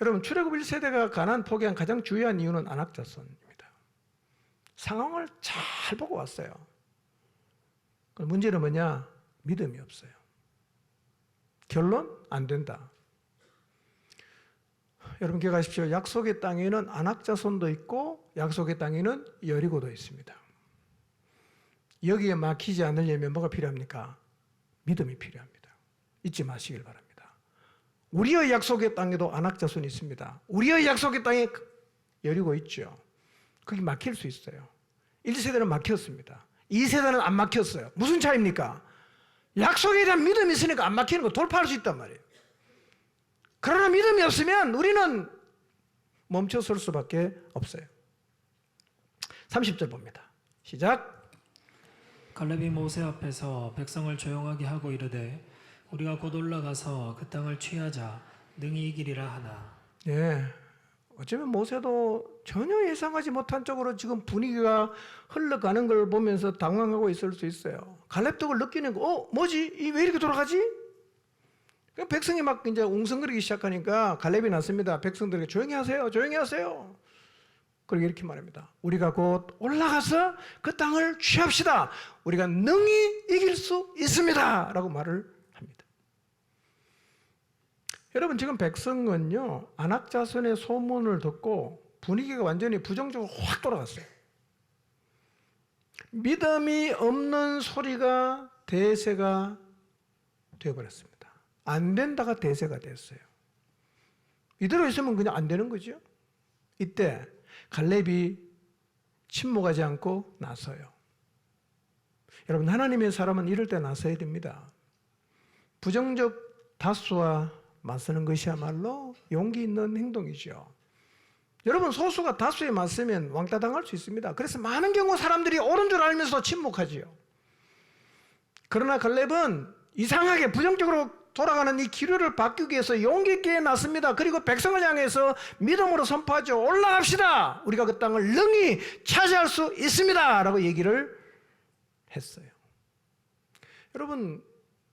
Speaker 1: 여러분, 출애굽 1세대가 가나안 포기한 가장 중요한 이유는 안악자손입니다. 상황을 잘 보고 왔어요. 문제는 뭐냐? 믿음이 없어요. 결론? 안 된다. 여러분 기억하십시오. 약속의 땅에는 안악자손도 있고 약속의 땅에는 여리고도 있습니다. 여기에 막히지 않으려면 뭐가 필요합니까? 믿음이 필요합니다. 잊지 마시길 바랍니다. 우리의 약속의 땅에도 안악자손이 있습니다. 우리의 약속의 땅에 여리고 있죠. 거기 막힐 수 있어요. 1세대는 막혔습니다. 2세대는 안 막혔어요. 무슨 차이입니까? 약속에 대한 믿음이 있으니까 안 막히는 거 돌파할 수 있단 말이에요. 그러나 믿음이 없으면 우리는 멈춰설 수밖에 없어요. 30절 봅니다. 시작.
Speaker 2: 갈렙이 모세 앞에서 백성을 조용하게 하고 이르되 우리가 곧 올라가서 그 땅을 취하자 능히 이기리라 하나.
Speaker 1: 예. 어쩌면 모세도 전혀 예상하지 못한 쪽으로 지금 분위기가 흘러가는 걸 보면서 당황하고 있을 수 있어요. 갈렙도 그걸 느끼는 거, 뭐지? 왜 이렇게 돌아가지? 백성이 막 이제 웅성거리기 시작하니까 갈렙이 났습니다. 백성들에게 조용히 하세요. 조용히 하세요. 그리고 이렇게 말합니다. 우리가 곧 올라가서 그 땅을 취합시다. 우리가 능히 이길 수 있습니다. 라고 말을 합니다. 여러분 지금 백성은요 안악자손의 소문을 듣고 분위기가 완전히 부정적으로 확 돌아갔어요. 믿음이 없는 소리가 대세가 되어버렸습니다. 안 된다가 대세가 됐어요. 이대로 있으면 그냥 안 되는 거죠. 이때 갈렙이 침묵하지 않고 나서요. 여러분 하나님의 사람은 이럴 때 나서야 됩니다. 부정적 다수와 맞서는 것이야말로 용기 있는 행동이죠. 여러분 소수가 다수에 맞서면 왕따 당할 수 있습니다. 그래서 많은 경우 사람들이 옳은 줄 알면서 침묵하지요. 그러나 갈렙은 이상하게 부정적으로 돌아가는 이 기류를 바꾸기 위해서 용기 있게 나섭니다. 그리고 백성을 향해서 믿음으로 선포하죠. 올라갑시다. 우리가 그 땅을 능히 차지할 수 있습니다. 라고 얘기를 했어요. 여러분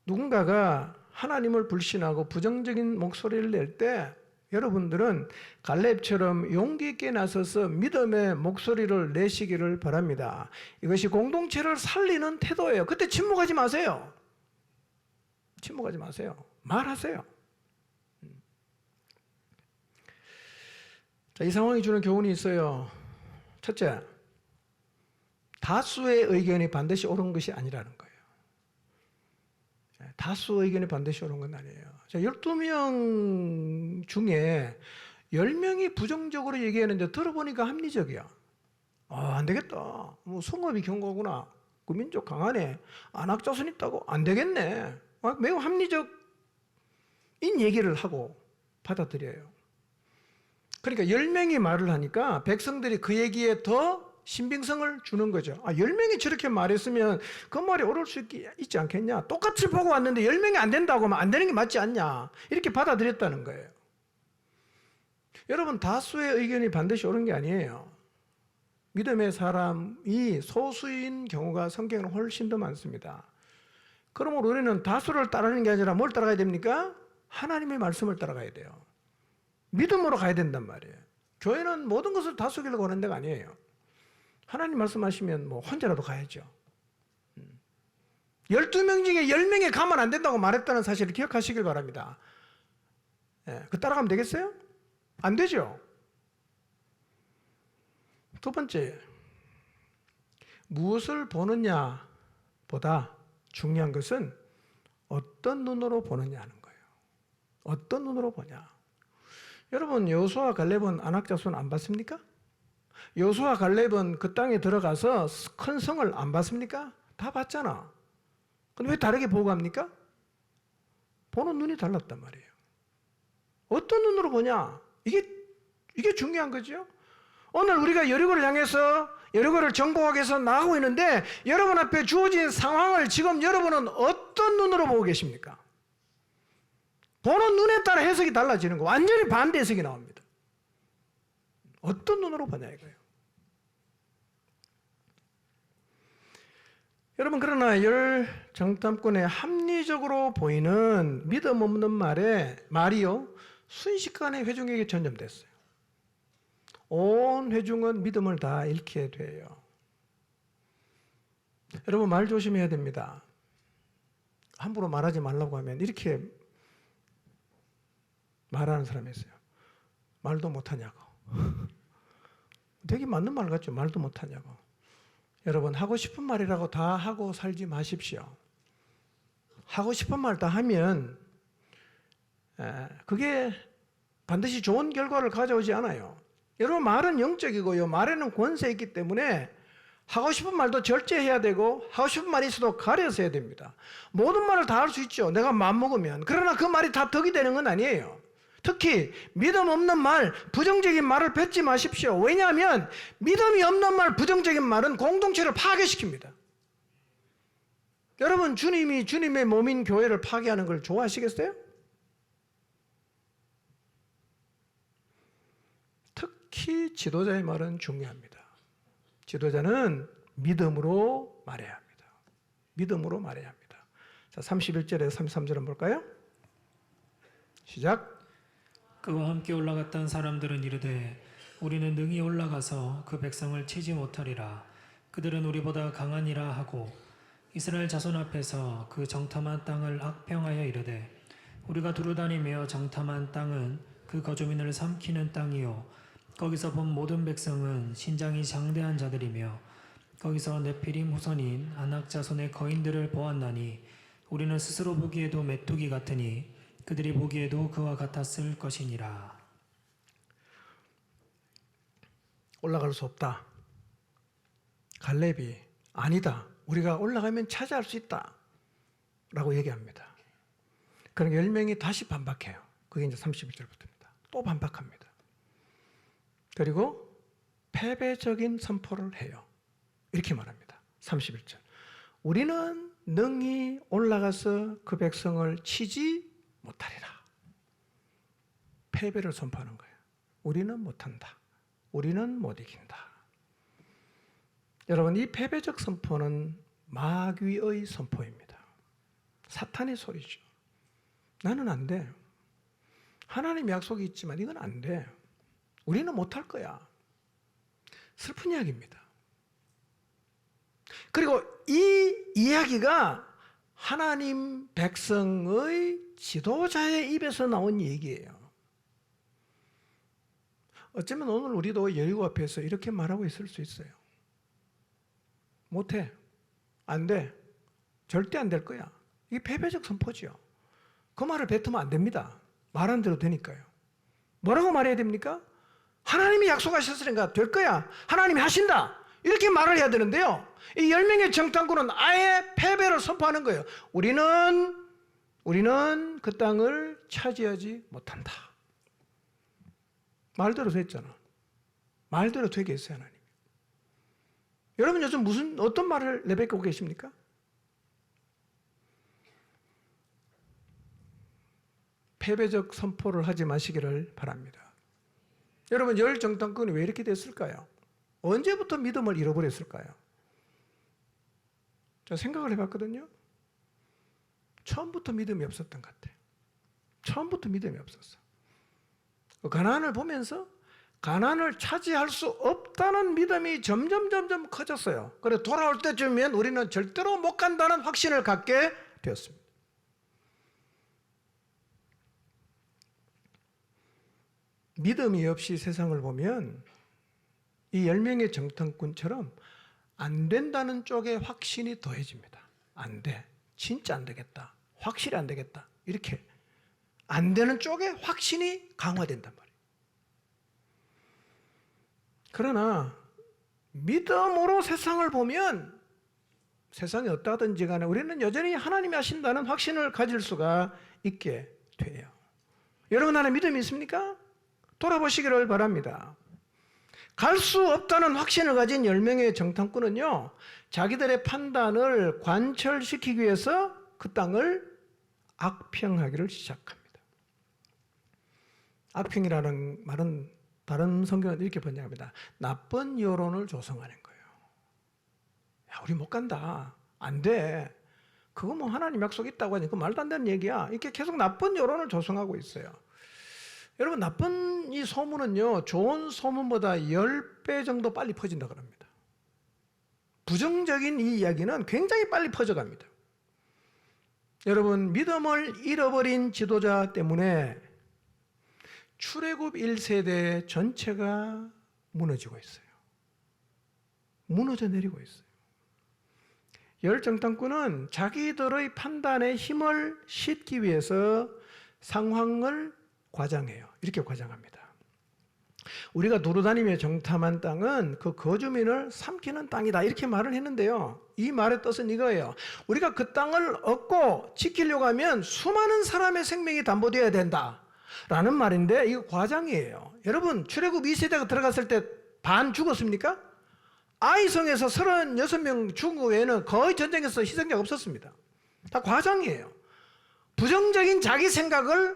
Speaker 1: 누군가가 하나님을 불신하고 부정적인 목소리를 낼 때 여러분들은 갈렙처럼 용기 있게 나서서 믿음의 목소리를 내시기를 바랍니다. 이것이 공동체를 살리는 태도예요. 그때 침묵하지 마세요. 침묵하지 마세요. 말하세요. 자, 이 상황이 주는 교훈이 있어요. 첫째, 다수의 의견이 반드시 옳은 것이 아니라는 거예요. 다수 의견이 반드시 옳은 건 아니에요. 자, 12명 중에 10명이 부정적으로 얘기하는데 들어보니까 합리적이야. 안 되겠다. 뭐 성업이 경고구나. 그 민족 강하네. 안악자손 있다고? 안 되겠네. 매우 합리적인 얘기를 하고 받아들여요. 그러니까 10명이 말을 하니까 백성들이 그 얘기에 더 신빙성을 주는 거죠. 10명이 저렇게 말했으면 그 말이 옳을 수 있지 않겠냐. 똑같이 보고 왔는데 10명이 안 된다고 하면 안 되는 게 맞지 않냐. 이렇게 받아들였다는 거예요. 여러분 다수의 의견이 반드시 옳은 게 아니에요. 믿음의 사람이 소수인 경우가 성경에는 훨씬 더 많습니다. 그러므로 우리는 다수를 따르는 게 아니라 뭘 따라가야 됩니까? 하나님의 말씀을 따라가야 돼요. 믿음으로 가야 된단 말이에요. 교회는 모든 것을 다수결로 가는 데가 아니에요. 하나님 말씀하시면 뭐 혼자라도 가야죠. 12명 중에 10명에 가면 안 된다고 말했다는 사실을 기억하시길 바랍니다. 그 따라가면 되겠어요? 안 되죠. 두 번째, 무엇을 보느냐 보다 중요한 것은 어떤 눈으로 보느냐는 거예요. 어떤 눈으로 보냐. 여러분 여호수아와 갈렙은 안악자손 안 봤습니까? 여호수아와 갈렙은 그 땅에 들어가서 큰 성을 안 봤습니까? 다 봤잖아. 근데 왜 다르게 보고 갑니까? 보는 눈이 달랐단 말이에요. 어떤 눈으로 보냐? 이게 중요한 거죠. 오늘 우리가 여리고를 향해서 여리고를 정복하기 위해서 나가고 있는데 여러분 앞에 주어진 상황을 지금 여러분은 어떤 눈으로 보고 계십니까? 보는 눈에 따라 해석이 달라지는 거. 완전히 반대 해석이 나옵니다. 어떤 눈으로 보냐 이거예요. 여러분 그러나 열 정탐꾼의 합리적으로 보이는 믿음 없는 말이요 순식간에 회중에게 전염됐어요. 온 회중은 믿음을 다 잃게 돼요. 여러분 말 조심해야 됩니다. 함부로 말하지 말라고 하면 이렇게 말하는 사람이 있어요. 말도 못하냐고. 되게 맞는 말 같죠. 말도 못하냐고. 여러분, 하고 싶은 말이라고 다 하고 살지 마십시오. 하고 싶은 말 다 하면 그게 반드시 좋은 결과를 가져오지 않아요. 여러분, 말은 영적이고요. 말에는 권세 있기 때문에 하고 싶은 말도 절제해야 되고 하고 싶은 말이 있어도 가려서 해야 됩니다. 모든 말을 다 할 수 있죠. 내가 마음먹으면. 그러나 그 말이 다 덕이 되는 건 아니에요. 특히 믿음 없는 말, 부정적인 말을 뱉지 마십시오. 왜냐하면 믿음이 없는 말, 부정적인 말은 공동체를 파괴시킵니다. 여러분, 주님이 주님의 몸인 교회를 파괴하는 걸 좋아하시겠어요? 특히 지도자의 말은 중요합니다. 지도자는 믿음으로 말해야 합니다. 믿음으로 말해야 합니다. 자, 31절에서 33절 한번 볼까요? 시작.
Speaker 2: 그와 함께 올라갔던 사람들은 이르되 우리는 능히 올라가서 그 백성을 치지 못하리라. 그들은 우리보다 강하니라 하고 이스라엘 자손 앞에서 그 정탐한 땅을 악평하여 이르되 우리가 두루다니며 정탐한 땅은 그 거주민을 삼키는 땅이요 거기서 본 모든 백성은 신장이 장대한 자들이며 거기서 네피림 후손인 아낙 자손의 거인들을 보았나니 우리는 스스로 보기에도 메뚜기 같으니 그들이 보기에도 그와 같았을 것이니라.
Speaker 1: 올라갈 수 없다. 갈렙이 아니다. 우리가 올라가면 차지할 수 있다. 라고 얘기합니다. 그러니까 10명이 다시 반박해요. 그게 이제 31절부터입니다. 또 반박합니다. 그리고 패배적인 선포를 해요. 이렇게 말합니다. 31절. 우리는 능히 올라가서 그 백성을 치지 못하리라. 패배를 선포하는 거예요. 우리는 못한다. 우리는 못 이긴다. 여러분, 이 패배적 선포는 마귀의 선포입니다. 사탄의 소리죠. 나는 안 돼. 하나님 약속이 있지만 이건 안 돼. 우리는 못할 거야. 슬픈 이야기입니다. 그리고 이 이야기가 하나님 백성의 지도자의 입에서 나온 얘기예요. 어쩌면 오늘 우리도 여리고 앞에서 이렇게 말하고 있을 수 있어요. 못해. 안 돼. 절대 안 될 거야. 이게 패배적 선포지요. 그 말을 뱉으면 안 됩니다. 말한 대로 되니까요. 뭐라고 말해야 됩니까? 하나님이 약속하셨으니까 될 거야. 하나님이 하신다. 이렇게 말을 해야 되는데요. 이 10명의 정탐꾼은 아예 패배를 선포하는 거예요. 우리는 그 땅을 차지하지 못한다. 말대로 됐잖아. 말대로 되게 했어요, 하나님. 여러분 요즘 어떤 말을 내뱉고 계십니까? 패배적 선포를 하지 마시기를 바랍니다. 여러분, 열 정탐꾼이 왜 이렇게 됐을까요? 언제부터 믿음을 잃어버렸을까요? 저 생각을 해봤거든요. 처음부터 믿음이 없었던 것 같아요. 처음부터 믿음이 없었어. 가나안을 보면서 가나안을 차지할 수 없다는 믿음이 점점 커졌어요. 그래서 돌아올 때쯤이면 우리는 절대로 못 간다는 확신을 갖게 되었습니다. 믿음이 없이 세상을 보면 이 10명의 정탐꾼처럼 안 된다는 쪽에 확신이 더해집니다. 안 돼. 진짜 안 되겠다. 확실히 안 되겠다. 이렇게 안 되는 쪽에 확신이 강화된단 말이에요. 그러나 믿음으로 세상을 보면 세상이 어떠하든지 간에 우리는 여전히 하나님이 하신다는 확신을 가질 수가 있게 돼요. 여러분 안에 믿음이 있습니까? 돌아보시기를 바랍니다. 갈 수 없다는 확신을 가진 10명의 정탐꾼은요, 자기들의 판단을 관철시키기 위해서 그 땅을 악평하기를 시작합니다. 악평이라는 말은 다른 성경은 이렇게 번역합니다. 나쁜 여론을 조성하는 거예요. 야, 우리 못 간다. 안 돼. 그거 뭐 하나님 약속 있다고 하니 그 말도 안 되는 얘기야. 이렇게 계속 나쁜 여론을 조성하고 있어요. 여러분, 나쁜 이 소문은요, 좋은 소문보다 10배 정도 빨리 퍼진다고 합니다. 부정적인 이 이야기는 굉장히 빨리 퍼져갑니다. 여러분, 믿음을 잃어버린 지도자 때문에 출애굽 1세대 전체가 무너지고 있어요. 무너져 내리고 있어요. 열 정탐꾼은 자기들의 판단에 힘을 싣기 위해서 상황을 과장해요. 이렇게 과장합니다. 우리가 두루다니며 정탐한 땅은 그 거주민을 삼키는 땅이다. 이렇게 말을 했는데요. 이 말의 뜻은 이거예요. 우리가 그 땅을 얻고 지키려고 하면 수많은 사람의 생명이 담보되어야 된다. 라는 말인데 이거 과장이에요. 여러분 출애굽 2세대가 들어갔을 때 반 죽었습니까? 아이성에서 36명 죽은 거 외에는 거의 전쟁에서 희생자가 없었습니다. 다 과장이에요. 부정적인 자기 생각을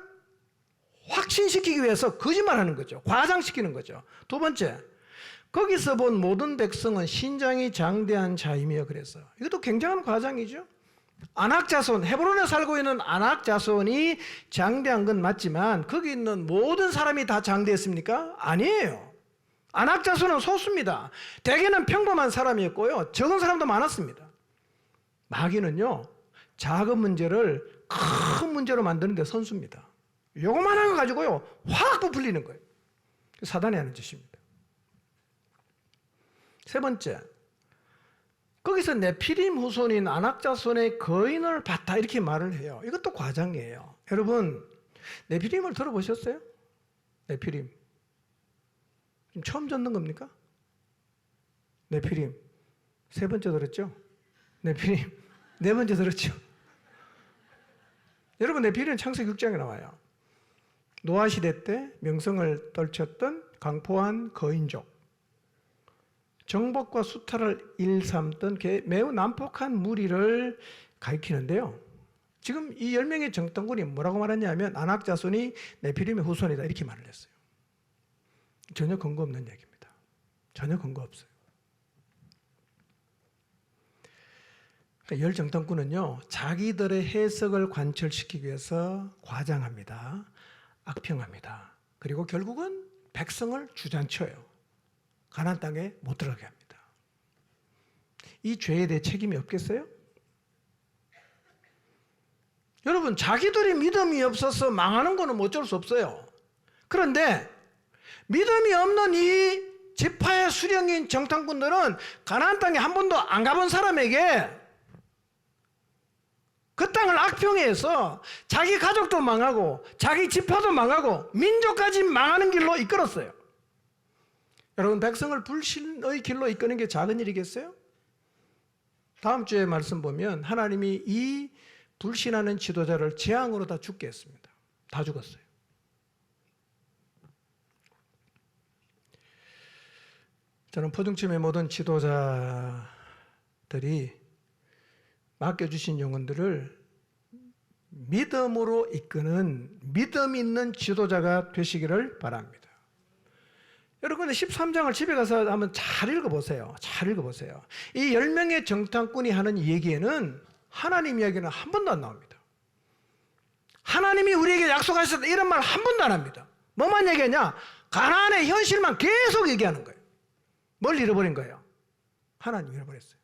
Speaker 1: 확신시키기 위해서 거짓말하는 거죠. 과장시키는 거죠. 두 번째, 거기서 본 모든 백성은 신장이 장대한 자이며 그래서 이것도 굉장한 과장이죠. 안악자손, 헤브론에 살고 있는 안악자손이 장대한 건 맞지만 거기 있는 모든 사람이 다 장대했습니까? 아니에요. 안악자손은 소수입니다. 대개는 평범한 사람이었고요. 적은 사람도 많았습니다. 마귀는요, 작은 문제를 큰 문제로 만드는 데 선수입니다. 요거만한 거 가지고요 확 부풀리는 거예요. 사단이 하는 짓입니다. 세 번째, 거기서 네피림 후손인 안악자손의 거인을 봤다 이렇게 말을 해요. 이것도 과장이에요. 여러분 네피림을 들어보셨어요? 네피림 지금 처음 듣는 겁니까? 네피림 세 번째 들었죠? 네피림 네 번째 들었죠? 여러분 네피림은 창세기 6장에 나와요. 노아 시대 때 명성을 떨쳤던 강포한 거인족, 정복과 수탈을 일삼던 매우 난폭한 무리를 가리키는데요. 지금 이 10명의 정탐꾼이 뭐라고 말했냐면 안악자손이 네피림의 후손이다 이렇게 말을 했어요. 전혀 근거 없는 얘기입니다. 전혀 근거 없어요. 그러니까 열 정탐꾼은요 자기들의 해석을 관철시키기 위해서 과장합니다. 악평합니다. 그리고 결국은 백성을 주장쳐요. 가나안 땅에 못 들어가게 합니다. 이 죄에 대해 책임이 없겠어요? 여러분 자기들이 믿음이 없어서 망하는 거는 어쩔 수 없어요. 그런데 믿음이 없는 이 지파의 수령인 정탐꾼들은 가나안 땅에 한 번도 안 가본 사람에게 그 땅을 악평해서 자기 가족도 망하고 자기 지파도 망하고 민족까지 망하는 길로 이끌었어요. 여러분 백성을 불신의 길로 이끄는 게 작은 일이겠어요? 다음 주에 말씀 보면 하나님이 이 불신하는 지도자를 재앙으로 다 죽게 했습니다. 다 죽었어요. 저는 포중침의 모든 지도자들이 맡겨주신 영혼들을 믿음으로 이끄는 믿음 있는 지도자가 되시기를 바랍니다. 여러분 13장을 집에 가서 한번 잘 읽어보세요. 잘 읽어보세요. 이 10명의 정탐꾼이 하는 얘기에는 하나님 이야기는 한 번도 안 나옵니다. 하나님이 우리에게 약속하셨다 이런 말 한 번도 안 합니다. 뭐만 얘기하냐? 가나안의 현실만 계속 얘기하는 거예요. 뭘 잃어버린 거예요? 하나님 잃어버렸어요.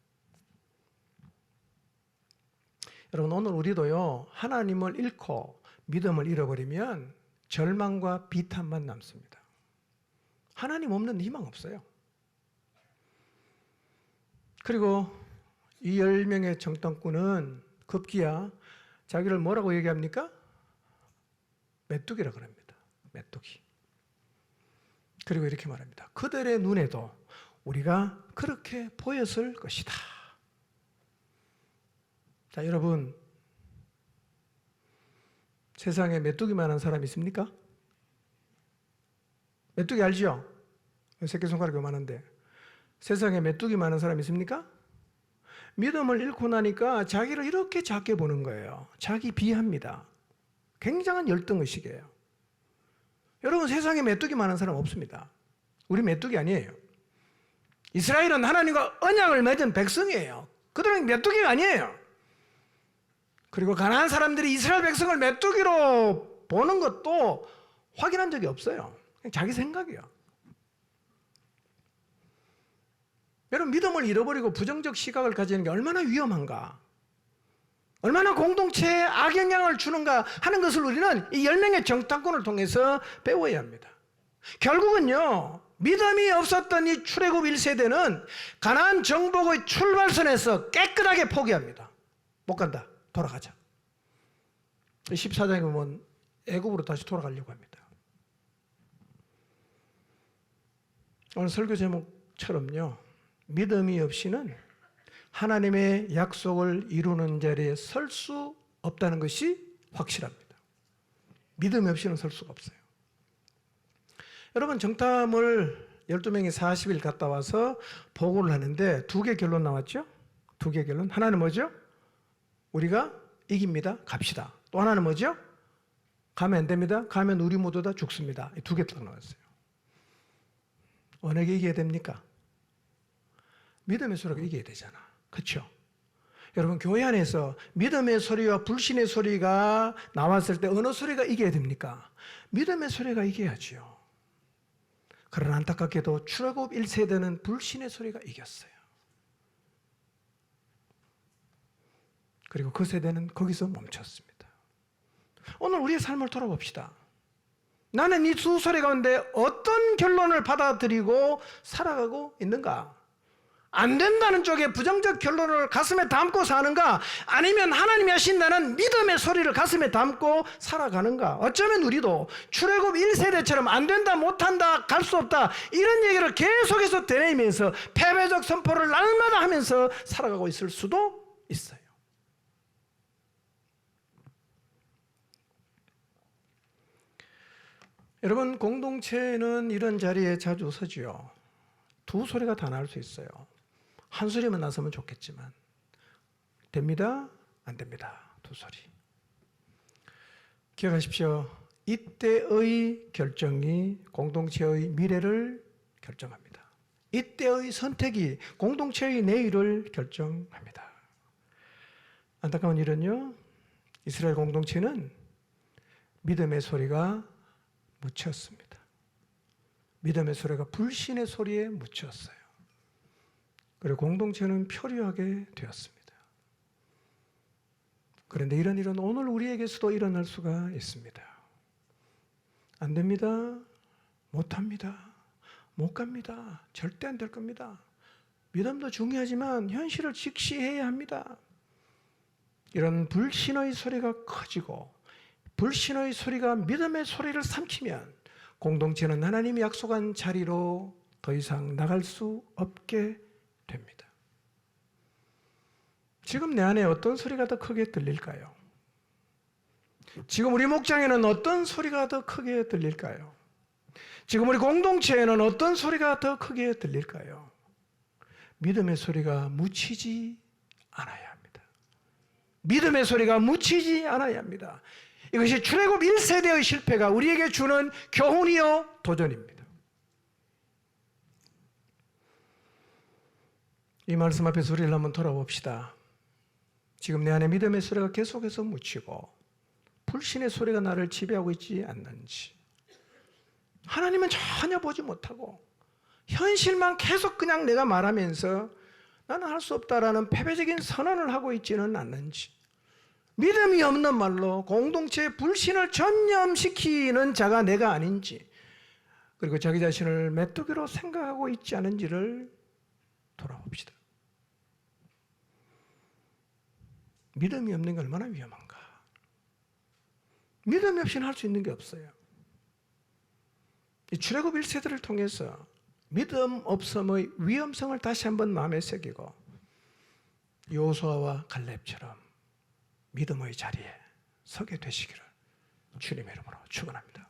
Speaker 1: 여러분 오늘 우리도요 하나님을 잃고 믿음을 잃어버리면 절망과 비탄만 남습니다. 하나님 없는 희망 없어요. 그리고 이 10명의 정탐꾼은 급기야 자기를 뭐라고 얘기합니까? 메뚜기라 그럽니다. 메뚜기. 그리고 이렇게 말합니다. 그들의 눈에도 우리가 그렇게 보였을 것이다. 자, 여러분 세상에 메뚜기만한 사람 있습니까? 메뚜기 알죠? 새끼손가락이 요만한데 세상에 메뚜기 많은 사람 있습니까? 믿음을 잃고 나니까 자기를 이렇게 작게 보는 거예요. 자기 비합니다. 굉장한 열등의식이에요. 여러분 세상에 메뚜기 많은 사람 없습니다. 우리 메뚜기 아니에요. 이스라엘은 하나님과 언약을 맺은 백성이에요. 그들은 메뚜기가 아니에요. 그리고 가나안 사람들이 이스라엘 백성을 메뚜기로 보는 것도 확인한 적이 없어요. 그냥 자기 생각이에요. 여러분 믿음을 잃어버리고 부정적 시각을 가지는 게 얼마나 위험한가, 얼마나 공동체에 악영향을 주는가 하는 것을 우리는 이 10명의 정탐꾼을 통해서 배워야 합니다. 결국은요 믿음이 없었던 이 출애굽 1세대는 가나안 정복의 출발선에서 깨끗하게 포기합니다. 못 간다. 돌아가자. 14장에 보면 애굽으로 다시 돌아가려고 합니다. 오늘 설교 제목처럼요. 믿음이 없이는 하나님의 약속을 이루는 자리에 설 수 없다는 것이 확실합니다. 믿음이 없이는 설 수가 없어요. 여러분, 정탐을 12명이 40일 갔다 와서 보고를 하는데 두 개 결론 나왔죠? 두 개 결론. 하나는 뭐죠? 우리가 이깁니다. 갑시다. 또 하나는 뭐죠? 가면 안 됩니다. 가면 우리 모두 다 죽습니다. 두 개 딱 나왔어요. 어느 게 이겨야 됩니까? 믿음의 소리가 이겨야 되잖아. 그렇죠? 여러분, 교회 안에서 믿음의 소리와 불신의 소리가 나왔을 때 어느 소리가 이겨야 됩니까? 믿음의 소리가 이겨야지요. 그러나 안타깝게도 출애굽 1세대는 불신의 소리가 이겼어요. 그리고 그 세대는 거기서 멈췄습니다. 오늘 우리의 삶을 돌아봅시다. 나는 이 두 소리 가운데 어떤 결론을 받아들이고 살아가고 있는가? 안 된다는 쪽에 부정적 결론을 가슴에 담고 사는가? 아니면 하나님이 하신다는 믿음의 소리를 가슴에 담고 살아가는가? 어쩌면 우리도 출애굽 1세대처럼 안 된다, 못한다, 갈 수 없다 이런 얘기를 계속해서 되뇌이면서 패배적 선포를 날마다 하면서 살아가고 있을 수도 있어요. 여러분, 공동체는 이런 자리에 자주 서지요. 두 소리가 다 나올 수 있어요. 한 소리만 나서면 좋겠지만 됩니다? 안 됩니다. 두 소리. 기억하십시오. 이때의 결정이 공동체의 미래를 결정합니다. 이때의 선택이 공동체의 내일을 결정합니다. 안타까운 일은요, 이스라엘 공동체는 믿음의 소리가 묻혔습니다. 믿음의 소리가 불신의 소리에 묻혔어요. 그리고 공동체는 표류하게 되었습니다. 그런데 이런 일은 오늘 우리에게서도 일어날 수가 있습니다. 안 됩니다. 못합니다. 못 갑니다. 절대 안 될 겁니다. 믿음도 중요하지만 현실을 직시해야 합니다. 이런 불신의 소리가 커지고 불신의 소리가 믿음의 소리를 삼키면 공동체는 하나님이 약속한 자리로 더 이상 나갈 수 없게 됩니다. 지금 내 안에 어떤 소리가 더 크게 들릴까요? 지금 우리 목장에는 어떤 소리가 더 크게 들릴까요? 지금 우리 공동체에는 어떤 소리가 더 크게 들릴까요? 믿음의 소리가 묻히지 않아야 합니다. 믿음의 소리가 묻히지 않아야 합니다. 이것이 출애굽 1세대의 실패가 우리에게 주는 교훈이요 도전입니다. 이 말씀 앞에서 우리를 한번 돌아봅시다. 지금 내 안에 믿음의 소리가 계속해서 묻히고 불신의 소리가 나를 지배하고 있지 않는지, 하나님은 전혀 보지 못하고 현실만 계속 그냥 내가 말하면서 나는 할 수 없다라는 패배적인 선언을 하고 있지는 않는지, 믿음이 없는 말로 공동체의 불신을 전념시키는 자가 내가 아닌지, 그리고 자기 자신을 메뚜기로 생각하고 있지 않은지를 돌아봅시다. 믿음이 없는 게 얼마나 위험한가. 믿음이 없이는 할 수 있는 게 없어요. 이 출애굽 1세대를 통해서 믿음 없음의 위험성을 다시 한번 마음에 새기고 여호수아와 갈렙처럼 믿음의 자리에 서게 되시기를 주님의 이름으로 축원합니다.